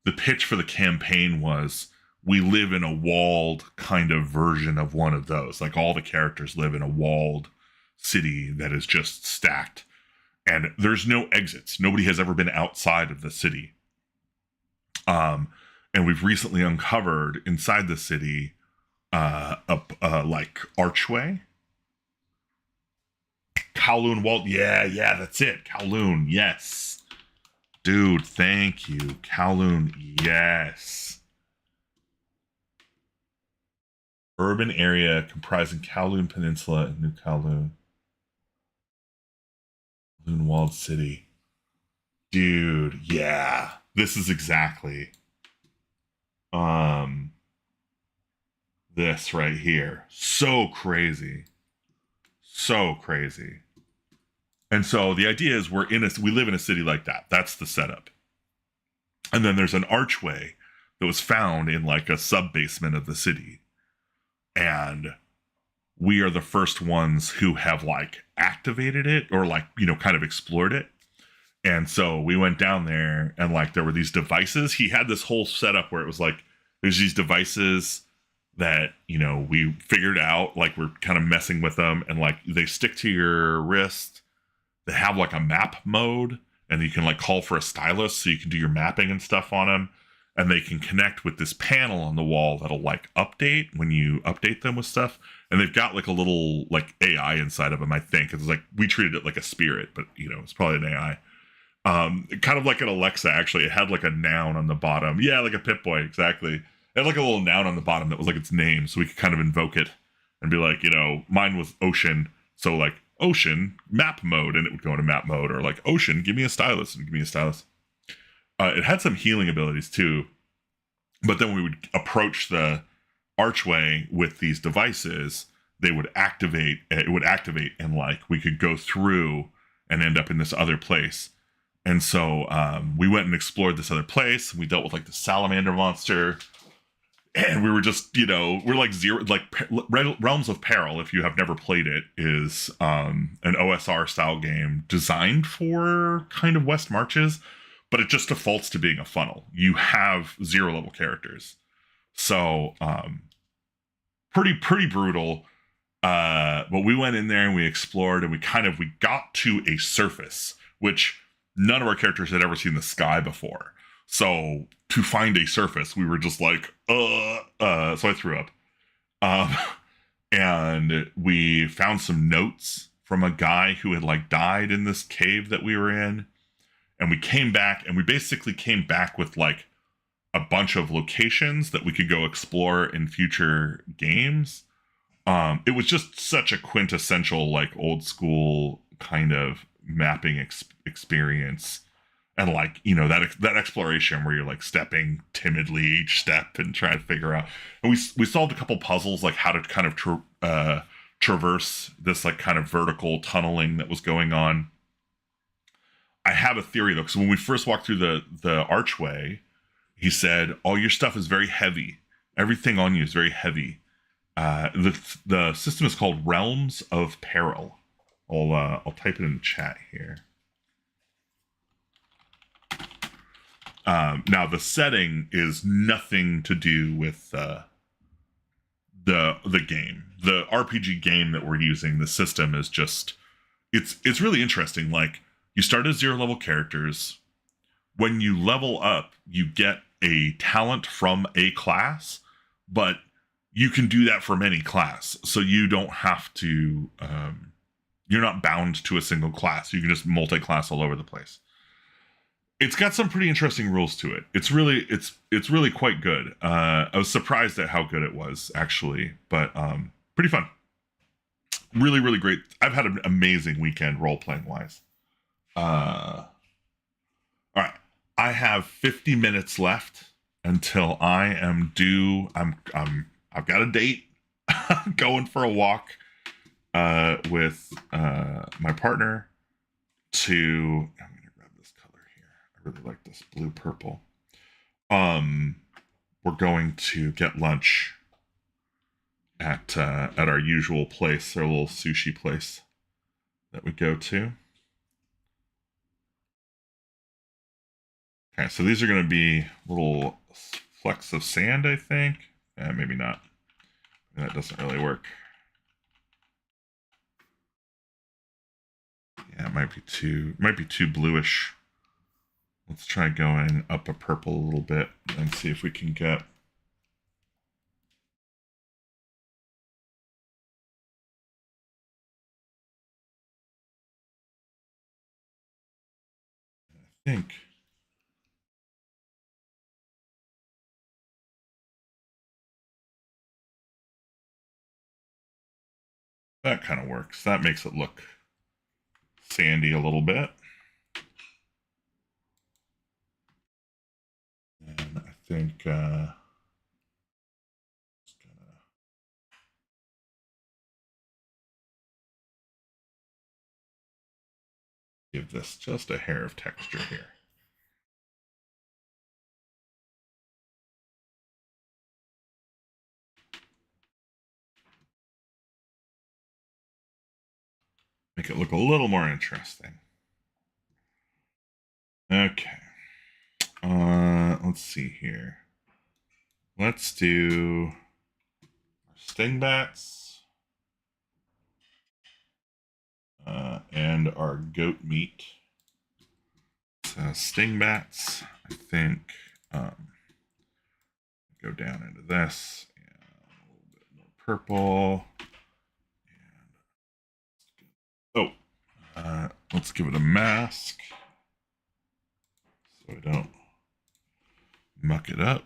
the pitch for the campaign was, we live in a walled kind of version of one of those. Like all the characters live in a walled city that is just stacked, and there's no exits. Nobody has ever been outside of the city. And we've recently uncovered inside the city like archway. Kowloon Walt. Yeah, that's it. Kowloon, yes. Dude, thank you. Kowloon, yes. Urban area comprising Kowloon Peninsula and New Kowloon. Kowloon Walled City. Dude, yeah. This is exactly this right here. So crazy. So crazy. And so the idea is we live in a city like that. That's the setup. And then there's an archway that was found in like a sub-basement of the city. And we are the first ones who have like activated it or like, you know, kind of explored it. And so we went down there and like there were these devices. He had this whole setup where it was like there's these devices that, you know, we figured out, like we're kind of messing with them, and like they stick to your wrist. They have like a map mode, and you can like call for a stylus so you can do your mapping and stuff on them. And they can connect with this panel on the wall that'll like update when you update them with stuff. And they've got like a little like AI inside of them, I think. It's like we treated it like a spirit, but you know, it's probably an AI. Kind of like an Alexa, actually. It had like a noun on the bottom. Yeah, like a Pip-Boy, exactly. It had like a little noun on the bottom that was like its name, so we could kind of invoke it and be like, you know, mine was Ocean, so like Ocean map mode, and it would go into map mode, or like Ocean, give me a stylus, and give me a stylus. It had some healing abilities too, but then we would approach the archway with these devices. They would activate. It would activate, and like we could go through and end up in this other place. And so we went and explored this other place. And we dealt with like the salamander monster. And we were just, you know, we're like Realms of Peril, if you have never played it, is an OSR style game designed for kind of West Marches, but it just defaults to being a funnel. You have 0 level characters. So pretty brutal. But we went in there and we explored, and we got to a surface, which none of our characters had ever seen the sky before. So to find a surface, we were just like, so I threw up. And we found some notes from a guy who had like died in this cave that we were in. And we came back, and we basically came back with like a bunch of locations that we could go explore in future games. It was just such a quintessential, like old school kind of mapping experience. And like, you know, that exploration where you're like stepping timidly each step and trying to figure out. And we solved a couple puzzles, like how to kind of traverse this like kind of vertical tunneling that was going on. I have a theory though, because when we first walked through the archway, he said, "All your stuff is very heavy. Everything on you is very heavy." The system is called Realms of Peril. I'll type it in the chat here. Now the setting is nothing to do with the game. The RPG game that we're using, the system is just it's really interesting. Like you start as 0 level characters. When you level up, you get a talent from a class, but you can do that from any class. So you don't have to you're not bound to a single class. You can just multi-class all over the place. It's got some pretty interesting rules to it. It's really quite good. I was surprised at how good it was, actually, but pretty fun. Really, really great. I've had an amazing weekend role-playing wise. All right. I have 50 minutes left until I am due. I've got a date. I'm going for a walk with my partner to. I'm gonna grab this color here. I really like this blue purple. We're going to get lunch at our usual place, our little sushi place that we go to. Okay, so these are going to be little flecks of sand, I think. Maybe not. That doesn't really work. Yeah, it might be too bluish. Let's try going up a purple a little bit and see if we can get. I think. That kind of works. That makes it look sandy a little bit. And I think just gonna give this just a hair of texture here. Make it look a little more interesting. Okay. Let's see here. Let's do sting bats and our goat meat. So sting bats, I think, go down into this and a little bit more purple. And let's give it a mask so I don't muck it up.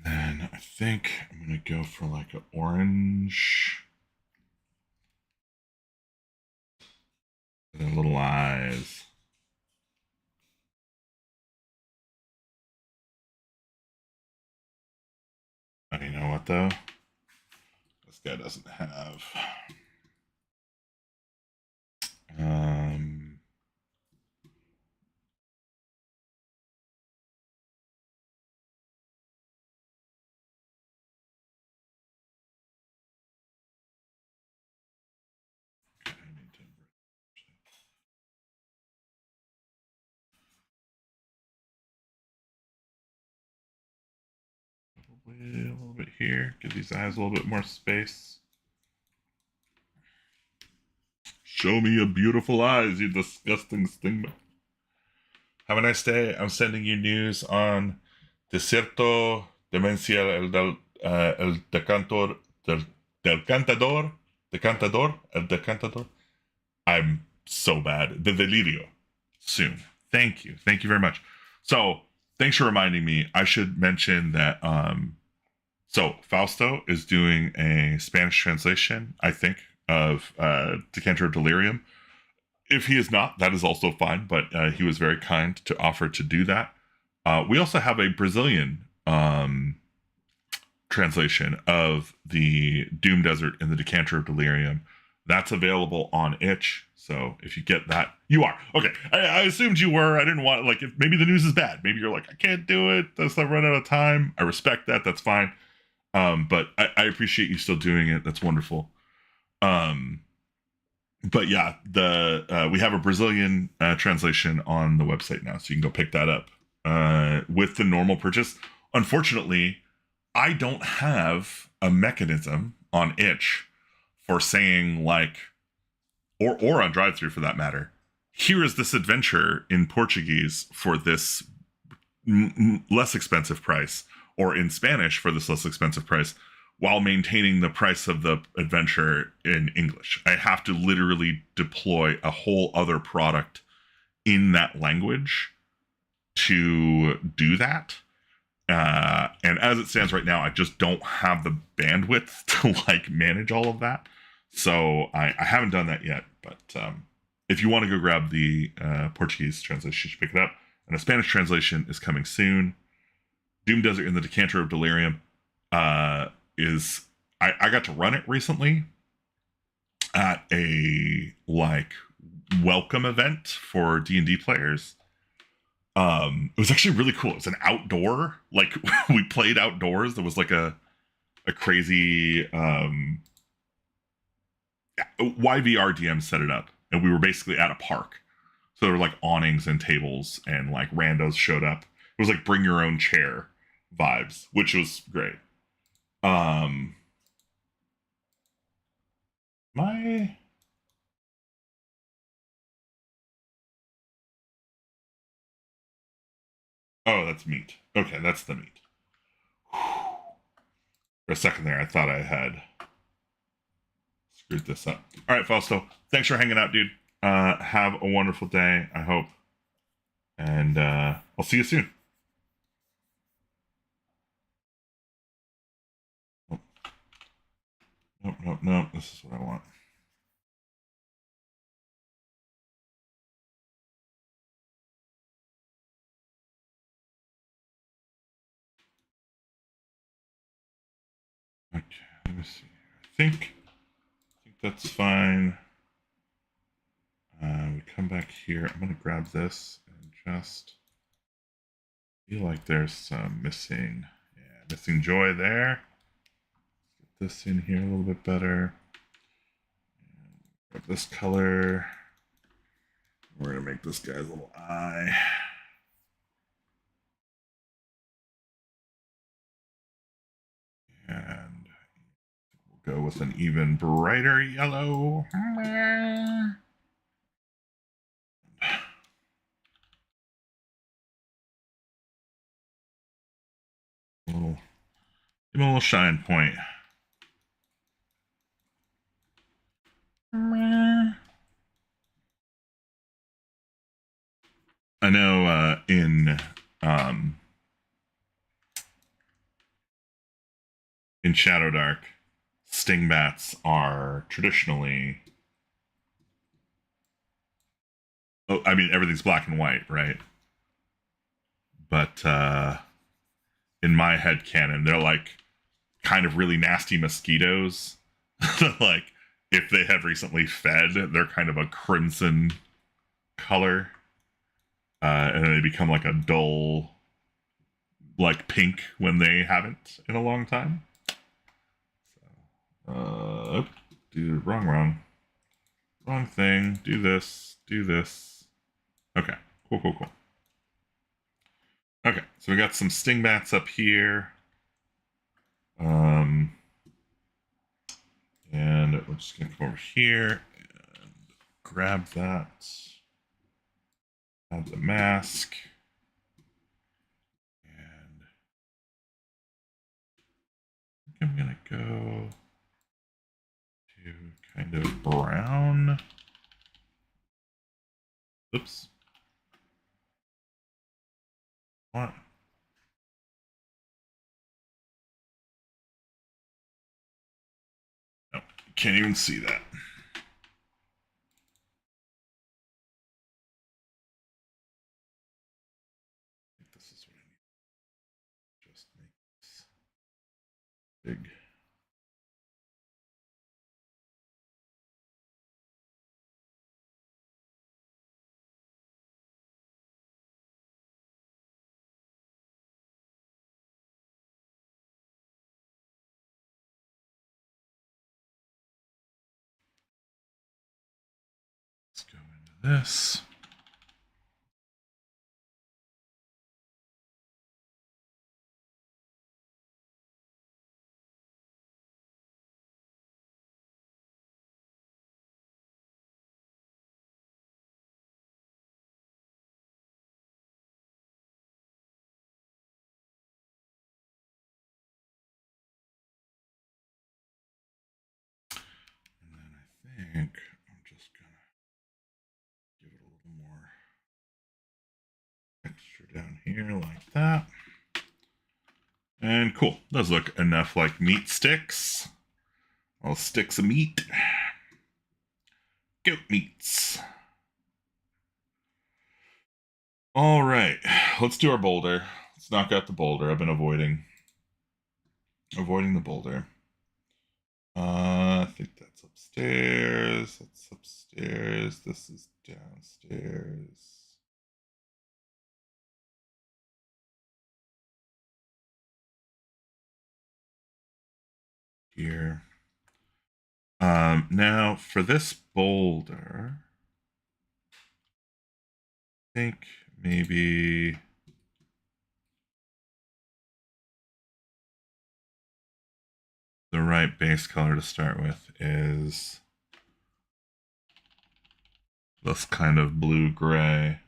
And then I think I'm going to go for like an orange. And little eyes. Oh, you know what though? This guy doesn't have. A little bit here. Give these eyes a little bit more space. Show me your beautiful eyes, you disgusting stingman. Have a nice day. I'm sending you news on Desierto Demencial el Decantor del Cantador. El Decantador. I'm so bad. The Delirio. Soon. Thank you. Thank you very much. So, thanks for reminding me. I should mention that so Fausto is doing a Spanish translation, I think, of Decanter of Delirium. If he is not, that is also fine, but he was very kind to offer to do that. We also have a Brazilian translation of the Doom Desert in the Decanter of Delirium. That's available on itch. So if you get that, you are. Okay. I assumed you were. I didn't want, like, if maybe the news is bad. Maybe you're like, I can't do it. I've run out of time. I respect that. That's fine. But I appreciate you still doing it. That's wonderful. But yeah, we have a Brazilian translation on the website now, so you can go pick that up with the normal purchase. Unfortunately, I don't have a mechanism on itch for saying, like, or on drive-thru for that matter, here is this adventure in Portuguese for this less expensive price, or in Spanish for this less expensive price, while maintaining the price of the adventure in English. I have to literally deploy a whole other product in that language to do that. And as it stands right now, I just don't have the bandwidth to like manage all of that. So I haven't done that yet, but if you want to go grab the Portuguese translation, you should pick it up. And a Spanish translation is coming soon. Doom Desert in the Decanter of Delirium is I got to run it recently at a like welcome event for D&D players. It was actually really cool. It's an outdoor, like we played outdoors. There was like a crazy YVR DM set it up, and we were basically at a park. So there were like awnings and tables, and like randos showed up. It was like bring your own chair vibes, which was great. My Oh, that's meat. Okay, that's the meat. For a second there, I thought I had screwed this up. All right, Fausto, thanks for hanging out, dude. Have a wonderful day, I hope. And I'll see you soon. Oh, nope, nope, nope. This is what I want. Okay, let me see. I think that's fine. We come back here. I'm gonna grab this and just feel like there's some missing joy there. Let's get this in here a little bit better. Grab this color. We're gonna make this guy's little eye. And we'll go with an even brighter yellow. Give him a little shine point. I know in Shadow Dark, stingbats are traditionally. Oh, I mean everything's black and white, right? But in my head canon, they're like kind of really nasty mosquitoes. Like if they have recently fed, they're kind of a crimson color, and then they become like a dull, like pink when they haven't in a long time. So, wrong thing. Do this. Okay, cool. Okay, so we got some stingbats up here. And we're just gonna come over here and grab that. Add the mask. And I think I'm gonna go to kind of brown. Oops. What? No, can't even see that. I think this is what I need. Just make this big. Let's go into this. And then I think I'm just gonna give it a little more texture down here like that. And cool. Those look enough like meat sticks. All sticks of meat. Goat meats. All right, let's do our boulder. Let's knock out the boulder. I've been avoiding the boulder. I think that's upstairs. That's upstairs. This is downstairs. Here. Now for this boulder, I think maybe the right base color to start with is this kind of blue-gray.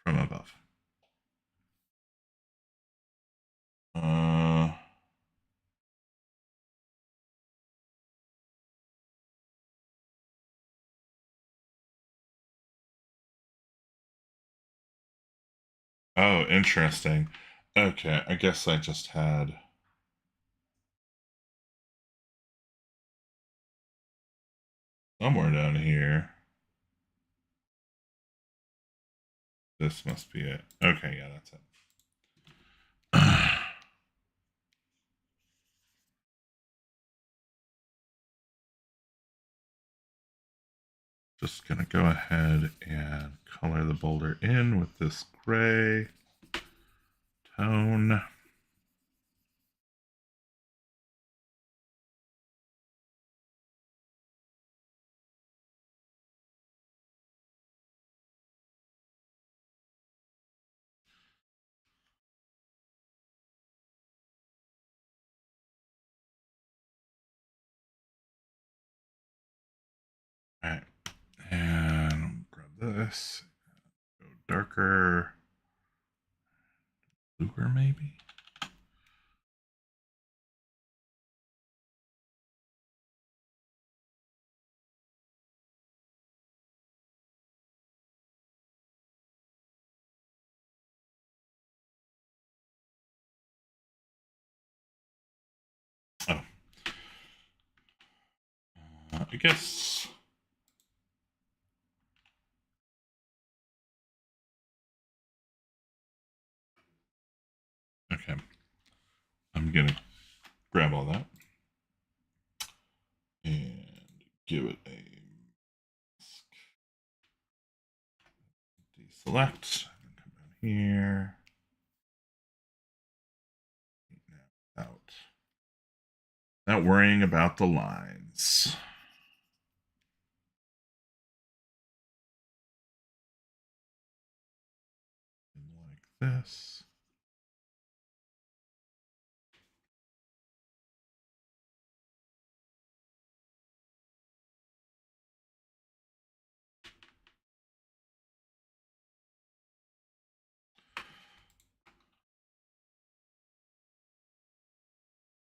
From above. Oh, interesting. Okay, I guess I just had somewhere down here. This must be it. Okay, yeah, that's it. Just gonna go ahead and color the boulder in with this gray tone. All right, and grab this. Go darker, bluer maybe. Oh, I guess. Okay, I'm gonna grab all that and give it a deselect. Come down here. Out. Not worrying about the lines. Like this.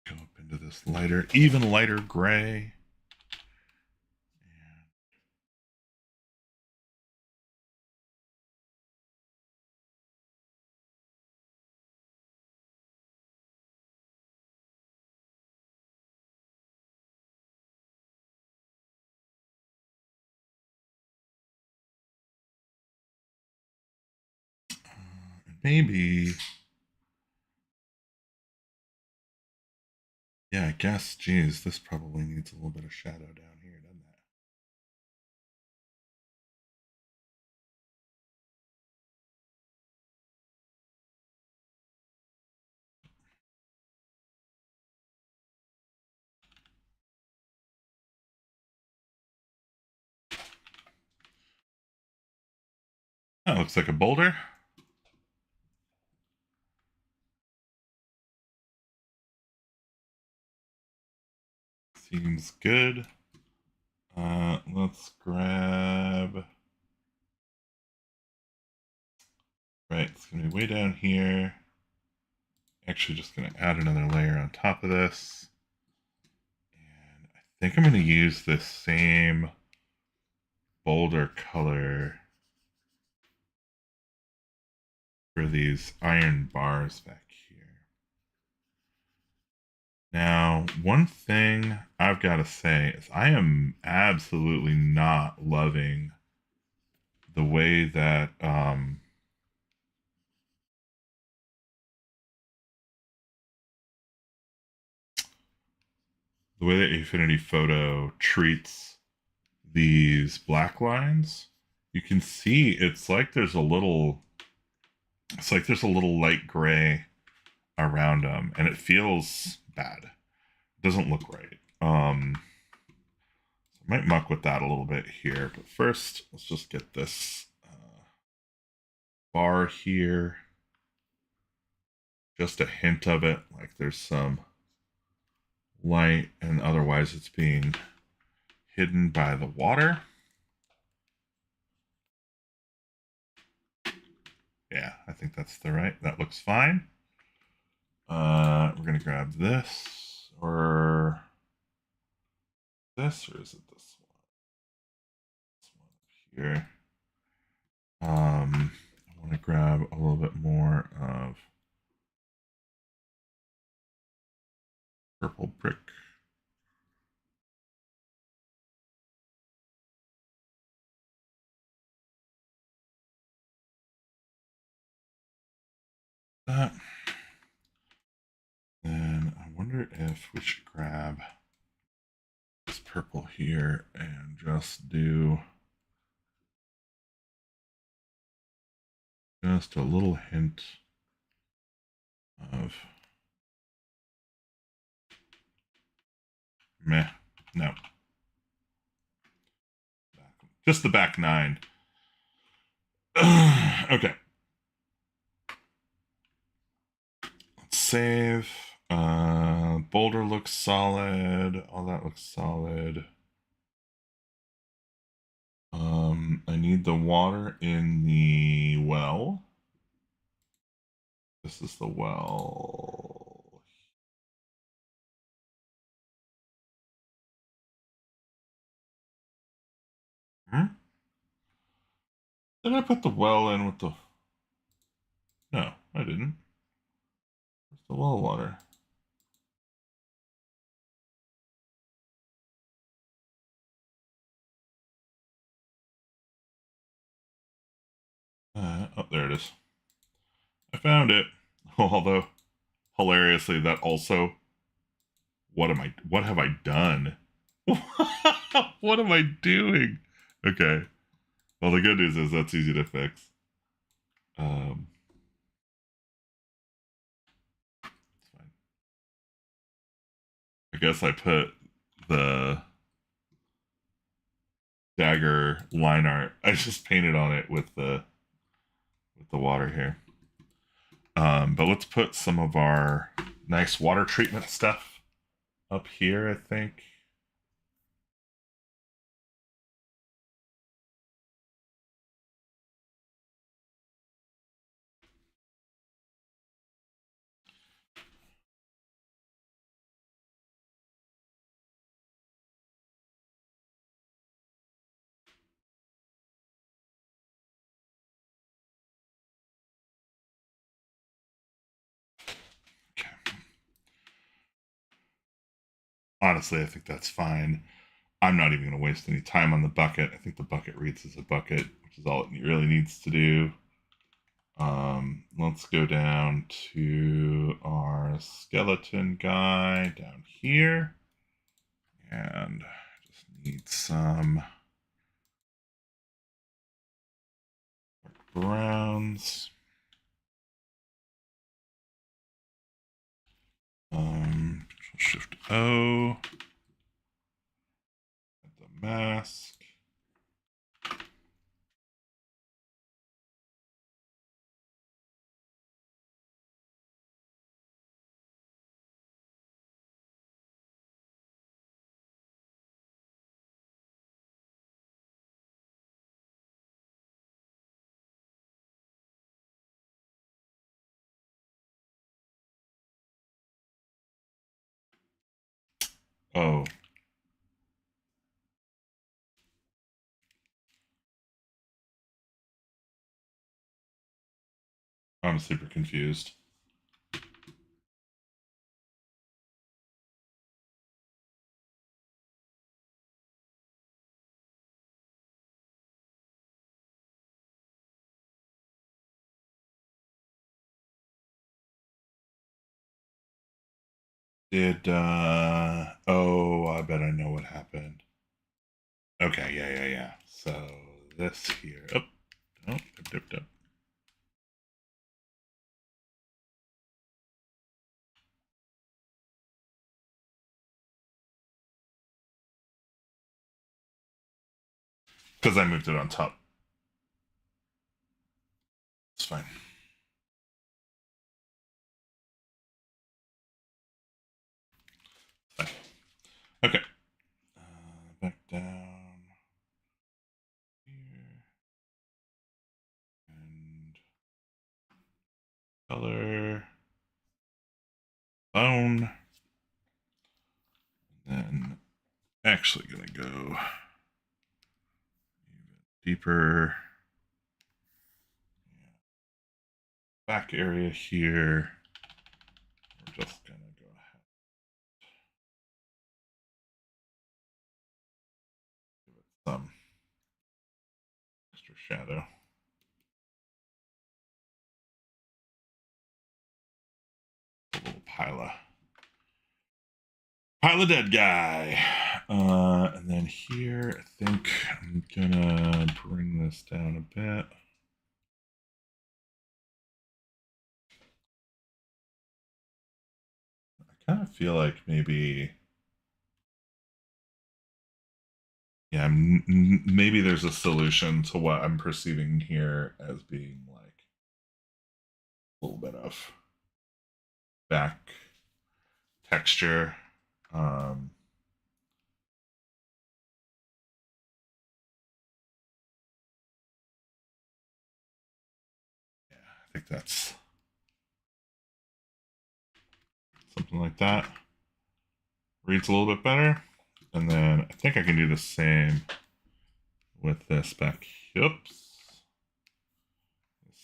Go up into this lighter, even lighter gray. Maybe. Yeah, I guess, geez, this probably needs a little bit of shadow down here, doesn't it? That looks like a boulder. Seems good. Let's grab. Right, it's gonna be way down here. Actually, just gonna add another layer on top of this. And I think I'm gonna use this same boulder color for these iron bars back here. Now, one thing I've got to say is I am absolutely not loving the way that Affinity Photo treats these black lines. You can see it's like there's a little light gray around them, and it feels bad. It doesn't look right. So I might muck with that a little bit here, but first let's just get this bar here. Just a hint of it, like there's some light, and otherwise it's being hidden by the water. Yeah, I think that looks fine. We're gonna grab this, or is it this one? This one here. I want to grab a little bit more of purple brick. That. Then I wonder if we should grab this purple here and just do just a little hint of meh. No. Just the back 9. Okay. Let's save. Boulder looks solid. All that looks solid. I need the water in the well. This is the well. Did I put the well in with the... No, I didn't. Where's the well water? Oh, there it is. I found it. Although, hilariously, that also... What have I done? What am I doing? Okay. Well, the good news is that's easy to fix. Um, it's fine. I guess I put the dagger line art. I just painted on it with the water here. But let's put some of our nice water treatment stuff up here, I think. Okay. Honestly, I think that's fine. I'm not even going to waste any time on the bucket. I think the bucket reads as a bucket, which is all it really needs to do. Let's go down to our skeleton guy down here. And just need some browns. Shift O. The mask. Oh. I'm super confused. Oh, I bet I know what happened. Okay, yeah. So this here. Oh, no, dip. Because I moved it on top. It's fine. Fine. Okay. Back down here. And color. Bone. And then actually gonna go even deeper. Back area here. We're just gonna go ahead. Give it some extra shadow. A little pile of dead guy. And then here, I think I'm gonna bring this down a bit. I kind of feel like maybe, yeah, maybe there's a solution to what I'm perceiving here as being like a little bit of back texture. Um, yeah, I think that's something like that. Reads a little bit better. And then I think I can do the same with this back. Oops.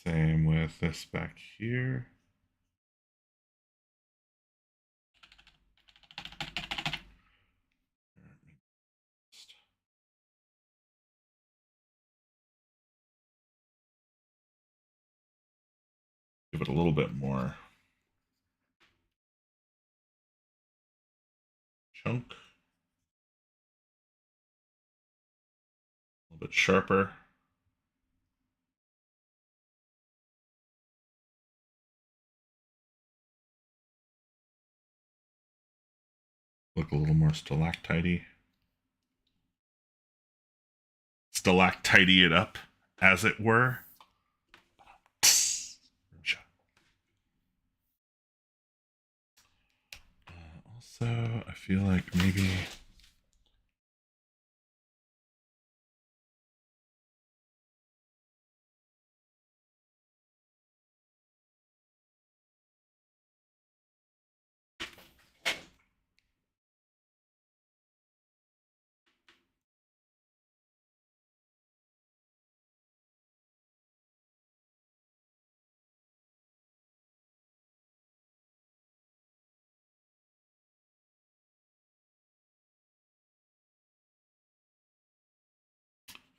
Same with this back here. Give it a little bit more chunk. A little bit sharper. Look a little more stalactitey. Stalactitey it up, as it were. Also, I feel like maybe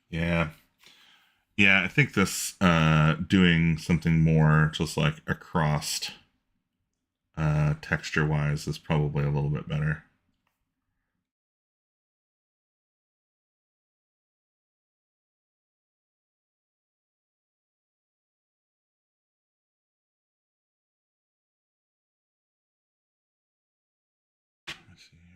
yeah. Yeah, I think this doing something more just like across texture wise is probably a little bit better. Let's see here.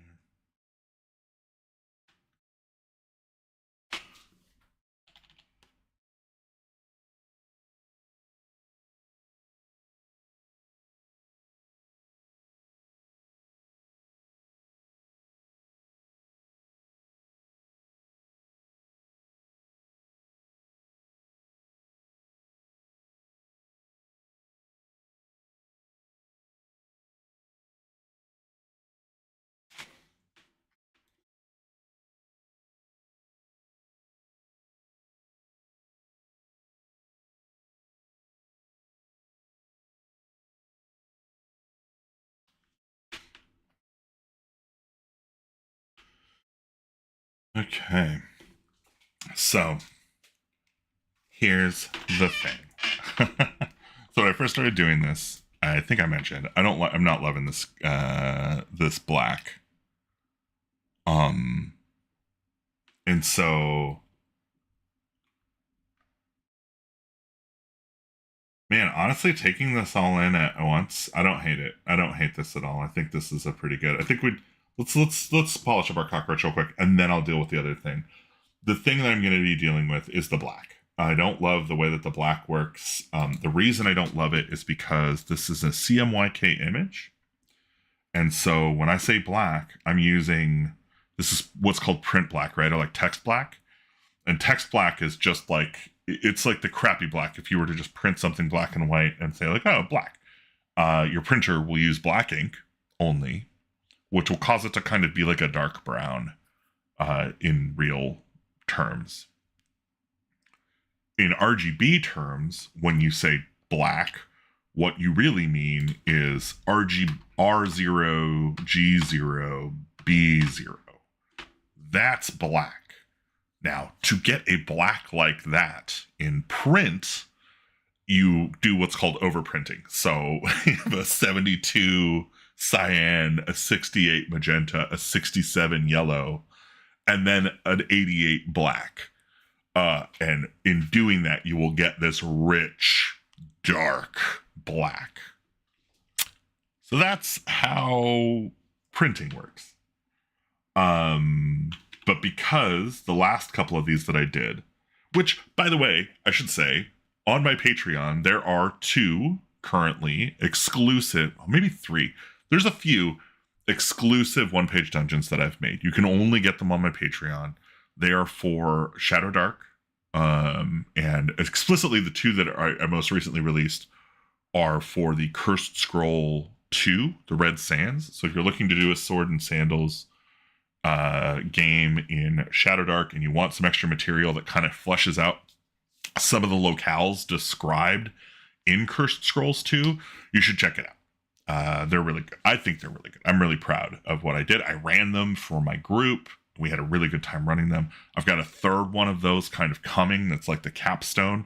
Okay. So here's the thing. So when I first started doing this, I think I mentioned I'm not loving this this black. And so, man, honestly, taking this all in at once, I don't hate it. I don't hate this at all. I think this is a pretty good. I think we let's polish up our cockroach real quick, and then I'll deal with the other thing. The thing that I'm going to be dealing with is the black. I don't love the way that the black works. The reason I don't love it is because this is a CMYK image. And so when I say black, I'm using, this is what's called print black, right? Or like text black. And text black is just like, it's like the crappy black. If you were to just print something black and white and say like, oh, black. Your printer will use black ink only, which will cause it to kind of be like a dark brown in real terms. In RGB terms, when you say black, what you really mean is R0, G0, B0. That's black. Now, to get a black like that in print, you do what's called overprinting. So you have a 72 cyan, a 68 magenta, a 67 yellow, and then an 88 black. And in doing that, you will get this rich, dark black. So that's how printing works. But because the last couple of these that I did, which, by the way, I should say, on my Patreon, there are 2 currently exclusive, maybe 3. There's a few exclusive one-page dungeons that I've made. You can only get them on my Patreon. They are for Shadow Dark, and explicitly the 2 that I most recently released are for the Cursed Scroll 2, the Red Sands. So if you're looking to do a Sword and Sandals game in Shadow Dark and you want some extra material that kind of fleshes out some of the locales described in Cursed Scrolls 2, you should check it out. They're really good. I think they're really good. I'm really proud of what I did. I ran them for my group. We had a really good time running them. I've got a third one of those kind of coming. That's like the capstone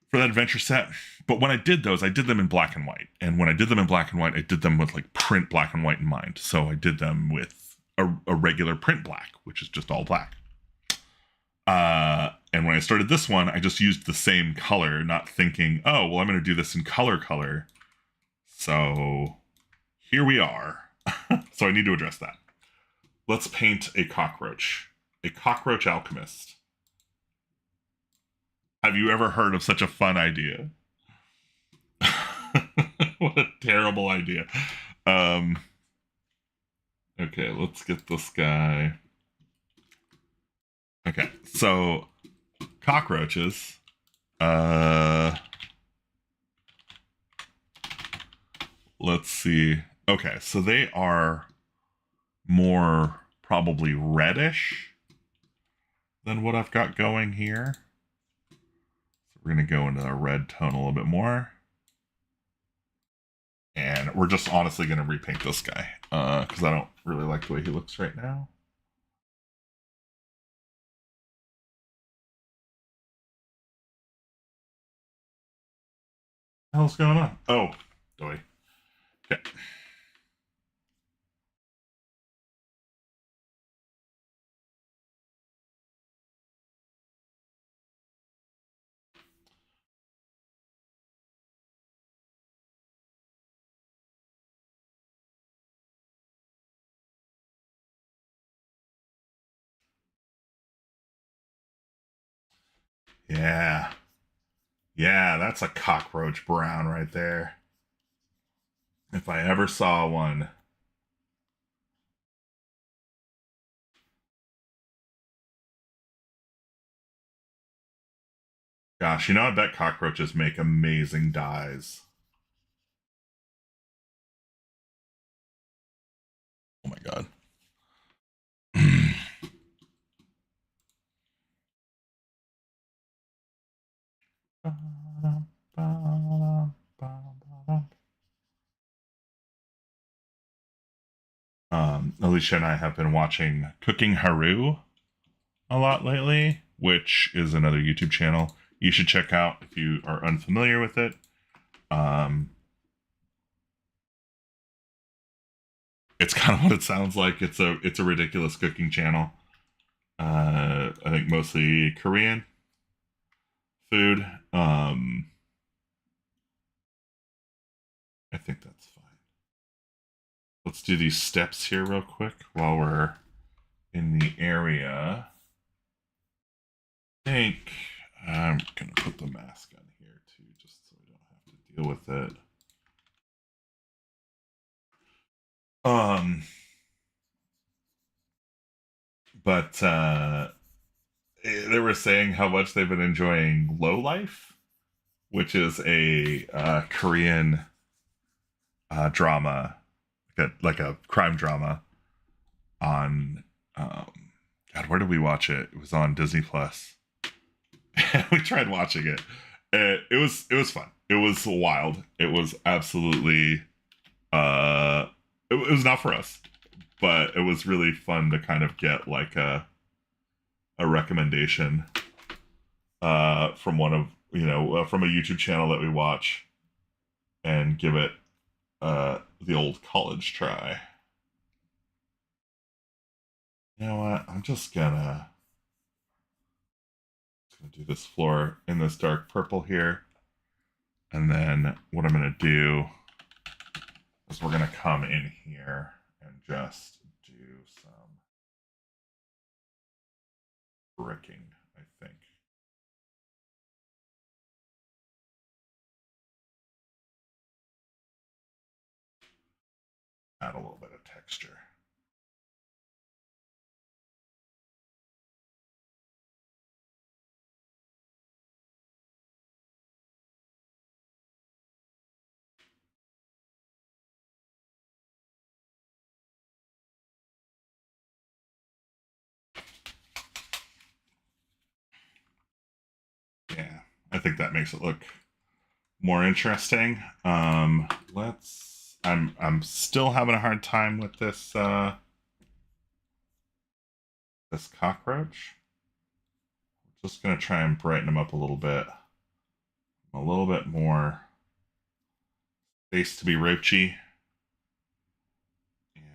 for that adventure set. But when I did those, I did them in black and white. And when I did them in black and white, I did them with like print black and white in mind. So I did them with a regular print black, which is just all black. And when I started this one, I just used the same color, not thinking, oh, well, I'm going to do this in color. So here we are. So I need to address that. Let's paint a cockroach alchemist. Have you ever heard of such a fun idea? What a terrible idea. Okay, let's get this guy. Okay, so cockroaches. Let's see. Okay, so they are more probably reddish than what I've got going here. So we're going to go into a red tone a little bit more. And we're just honestly going to repaint this guy because I don't really like the way he looks right now. What the hell's going on? Oh, boy. Okay. Yeah. Yeah, that's a cockroach brown right there. If I ever saw one. Gosh, I bet cockroaches make amazing dyes. Oh my god. Alicia and I have been watching Cooking Haru a lot lately, which is another YouTube channel you should check out if you are unfamiliar with it. It's kind of what it sounds like. It's a ridiculous cooking channel. I think mostly Korean food. I think that's fine. Let's do these steps here real quick while we're in the area. I think I'm gonna put the mask on here too, just so we don't have to deal with it. Um, but they were saying how much they've been enjoying Low Life, which is a Korean drama, like a crime drama on. God, where did we watch it? It was on Disney Plus. We tried watching it. It was fun. It was wild. It was absolutely. It was not for us, but it was really fun to kind of get like a recommendation from one of from a YouTube channel that we watch and give it the old college try. You know what? I'm just gonna do this floor in this dark purple here, and then what I'm gonna do is we're gonna come in here and just do some bricking, I think. Add a little bit of texture. Yeah, I think that makes it look more interesting. Let's. I'm still having a hard time with this cockroach. Just gonna try and brighten him up a little bit more face to be roachy.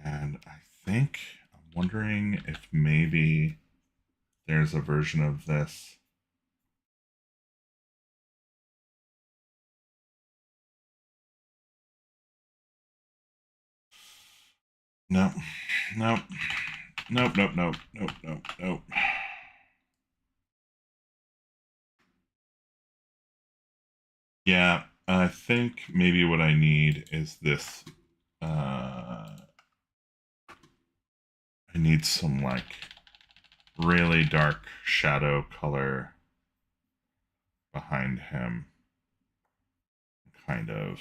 And I think I'm wondering if maybe there's a version of this. No, nope, nope, nope, nope, nope, nope, nope. Yeah, I think maybe what I need is this. I need some like really dark shadow color behind him, kind of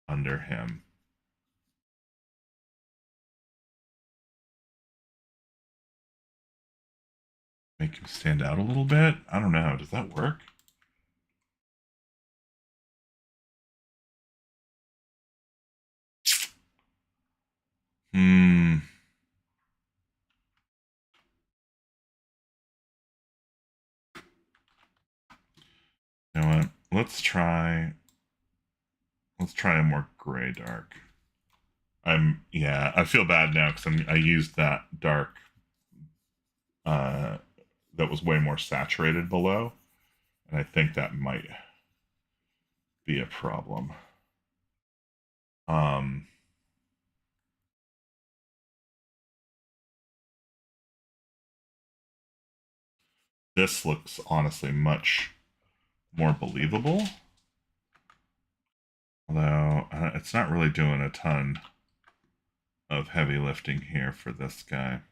under him. Make him stand out a little bit. I don't know. Does that work? Hmm. You know what? Let's try a more gray dark. I feel bad now because I used that dark uh that was way more saturated below, and I think that might be a problem. Um this looks honestly much more believable. Although it's not really doing a ton of heavy lifting here for this guy.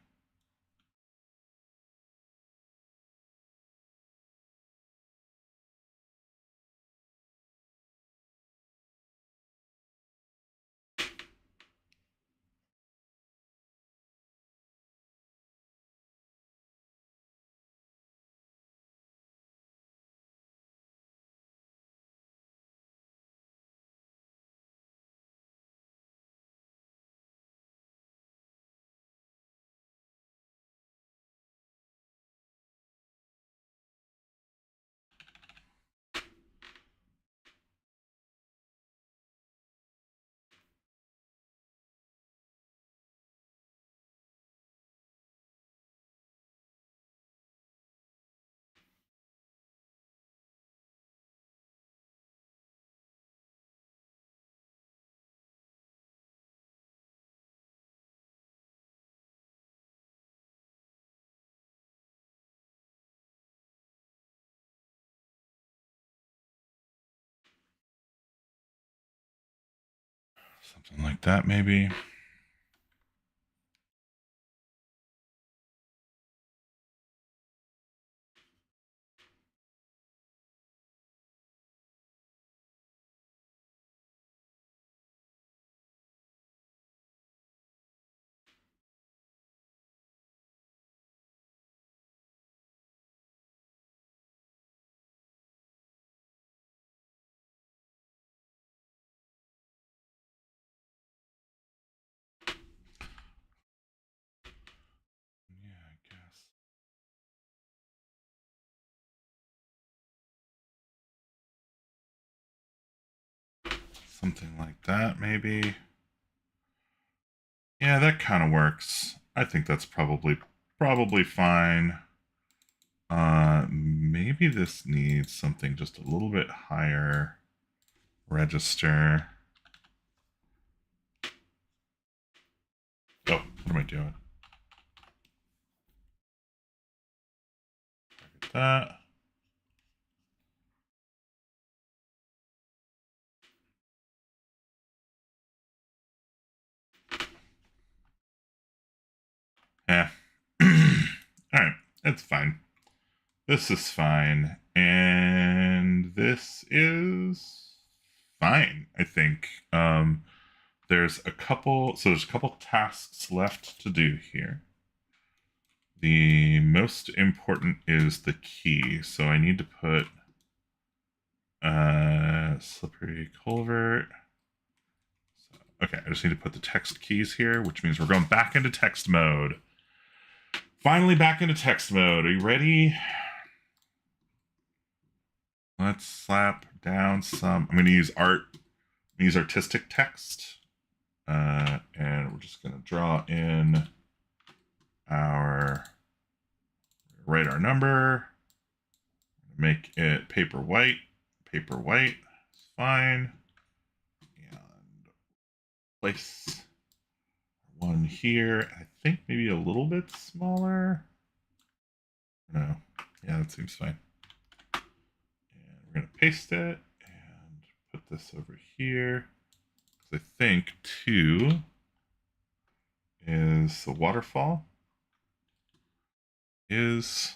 Something like that, maybe. Yeah, I guess. Something like that, maybe. Yeah, that kind of works. I think that's probably fine. Maybe this needs something just a little bit higher. Register. Oh, what am I doing? Target that. Yeah. All right, it's fine. This is fine, and this is fine. I think. There's a couple. So there's a couple tasks left to do here. The most important is the key. So I need to put slippery culvert. So, okay, I just need to put the text keys here, which means we're going back into text mode. Finally back into text mode. Are you ready? Let's slap down some. I'm going to use use artistic text. And we're just going to draw in write our number, make it paper white. Paper white is fine. And place one here. I think maybe a little bit smaller. No, yeah, that seems fine. And we're going to paste it and put this over here. I think 2 is the waterfall. Is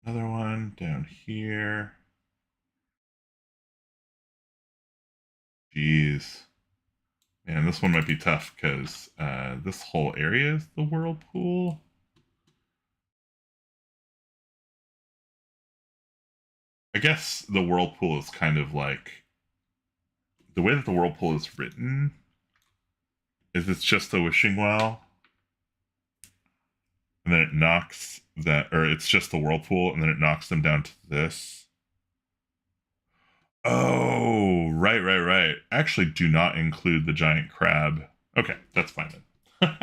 another one down here. Jeez. Man, this one might be tough because this whole area is the whirlpool. I guess the whirlpool is kind of like the way that the whirlpool is written is it's just a wishing well. And then it knocks that, or it's just the whirlpool, and then it knocks them down to this. Oh, right. Actually, do not include the giant crab. Okay, that's fine then.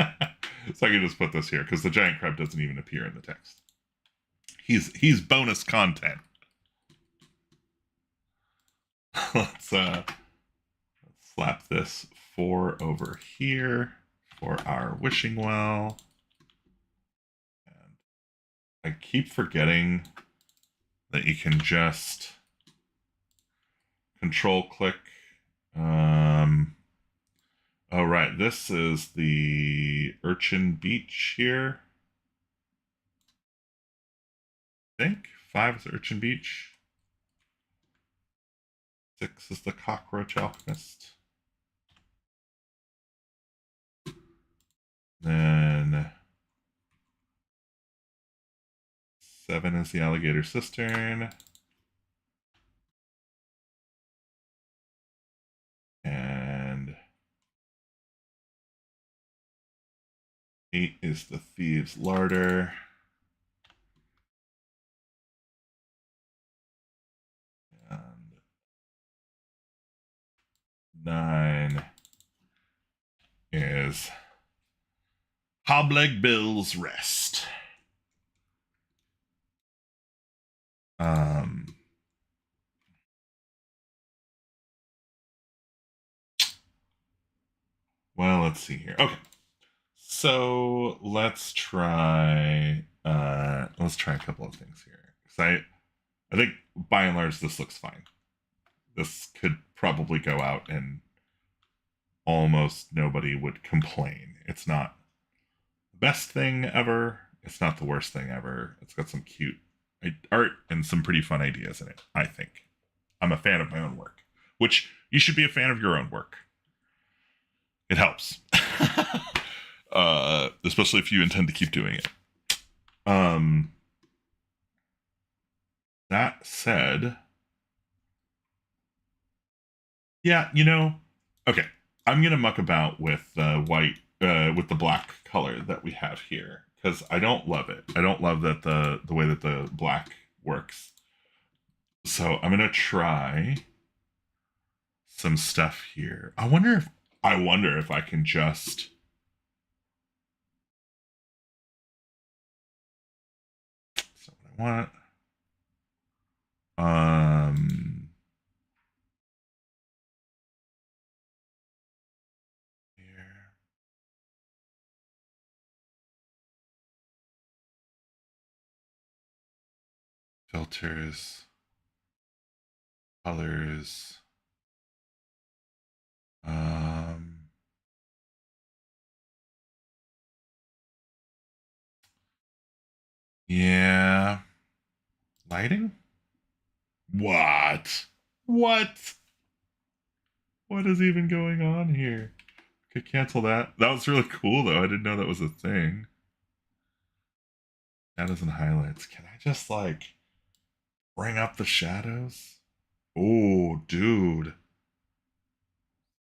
So I can just put this here because the giant crab doesn't even appear in the text. He's bonus content. let's slap this 4 over here for our wishing well. And I keep forgetting that you can just control click. Oh, right. This is the Urchin Beach here. I think 5 is Urchin Beach. 6 is the Cockroach Alchemist. Then 7 is the Alligator Cistern. And 8 is the Thieves' Larder. And 9 is Hobleg Bill's Rest. Well, let's see here. Okay. So let's try a couple of things here. Because I think by and large this looks fine. This could probably go out and almost nobody would complain. It's not the best thing ever. It's not the worst thing ever. It's got some cute art and some pretty fun ideas in it, I think. I'm a fan of my own work, which you should be a fan of your own work. It helps. Especially if you intend to keep doing it. That said, yeah, okay. I'm gonna muck about with the white, with the black color that we have here because I don't love it. I don't love that the way that the black works. So I'm gonna try some stuff here. I wonder if I can just. So what I want. Here. Filters, colors. Yeah. Lighting? What? What? What is even going on here? Could cancel that. That was really cool though. I didn't know that was a thing. Shadows and highlights. Can I just like bring up the shadows? Oh, dude.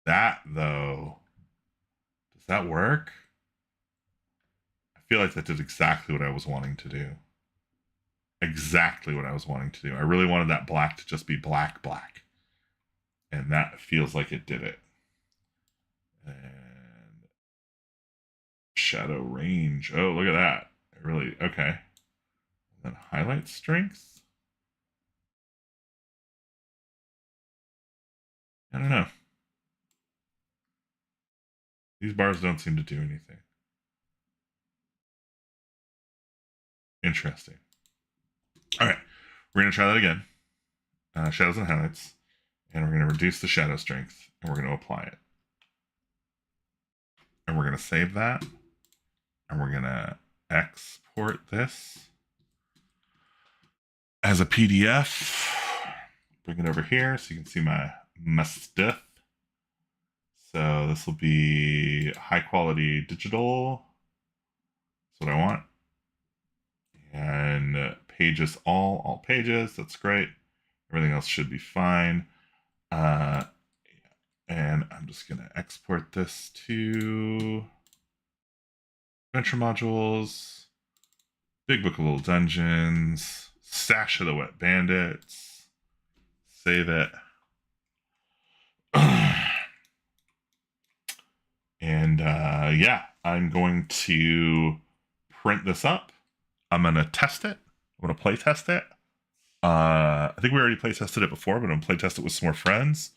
That though. Does that work? I feel like that did exactly what I was wanting to do. Exactly what I was wanting to do. I really wanted that black to just be black. And that feels like it did it. And shadow range. Oh, look at that. It really, okay. And then highlight strength. I don't know. These bars don't seem to do anything. Interesting. All right. We're going to try that again. Shadows and highlights. And we're going to reduce the shadow strength. And we're going to apply it. And we're going to save that. And we're going to export this as a PDF. Bring it over here so you can see my stuff. So this will be high quality digital. That's what I want. And pages all pages. That's great. Everything else should be fine. And I'm just going to export this to Adventure Modules, Big Book of Little Dungeons, Stash of the Wet Bandits, save it. And yeah, I'm going to print this up. I'm going to test it. I'm going to play test it. I think we already play tested it before, but I'm going to play test it with some more friends.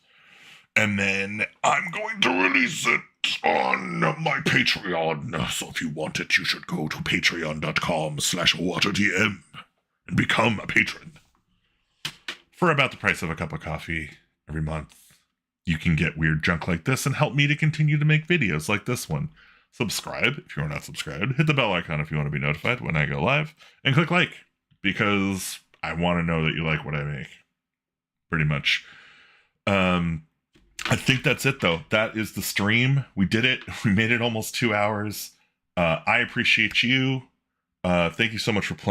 And then I'm going to release it on my Patreon. So if you want it, you should go to patreon.com/waterdm and become a patron. For about the price of a cup of coffee every month, you can get weird junk like this and help me to continue to make videos like this one. Subscribe if you are not subscribed. Hit the bell icon if you want to be notified when I go live. And click like, because I want to know that you like what I make. Pretty much. I think that's it, though. That is the stream. We did it. We made it almost 2 hours. I appreciate you. Thank you so much for playing.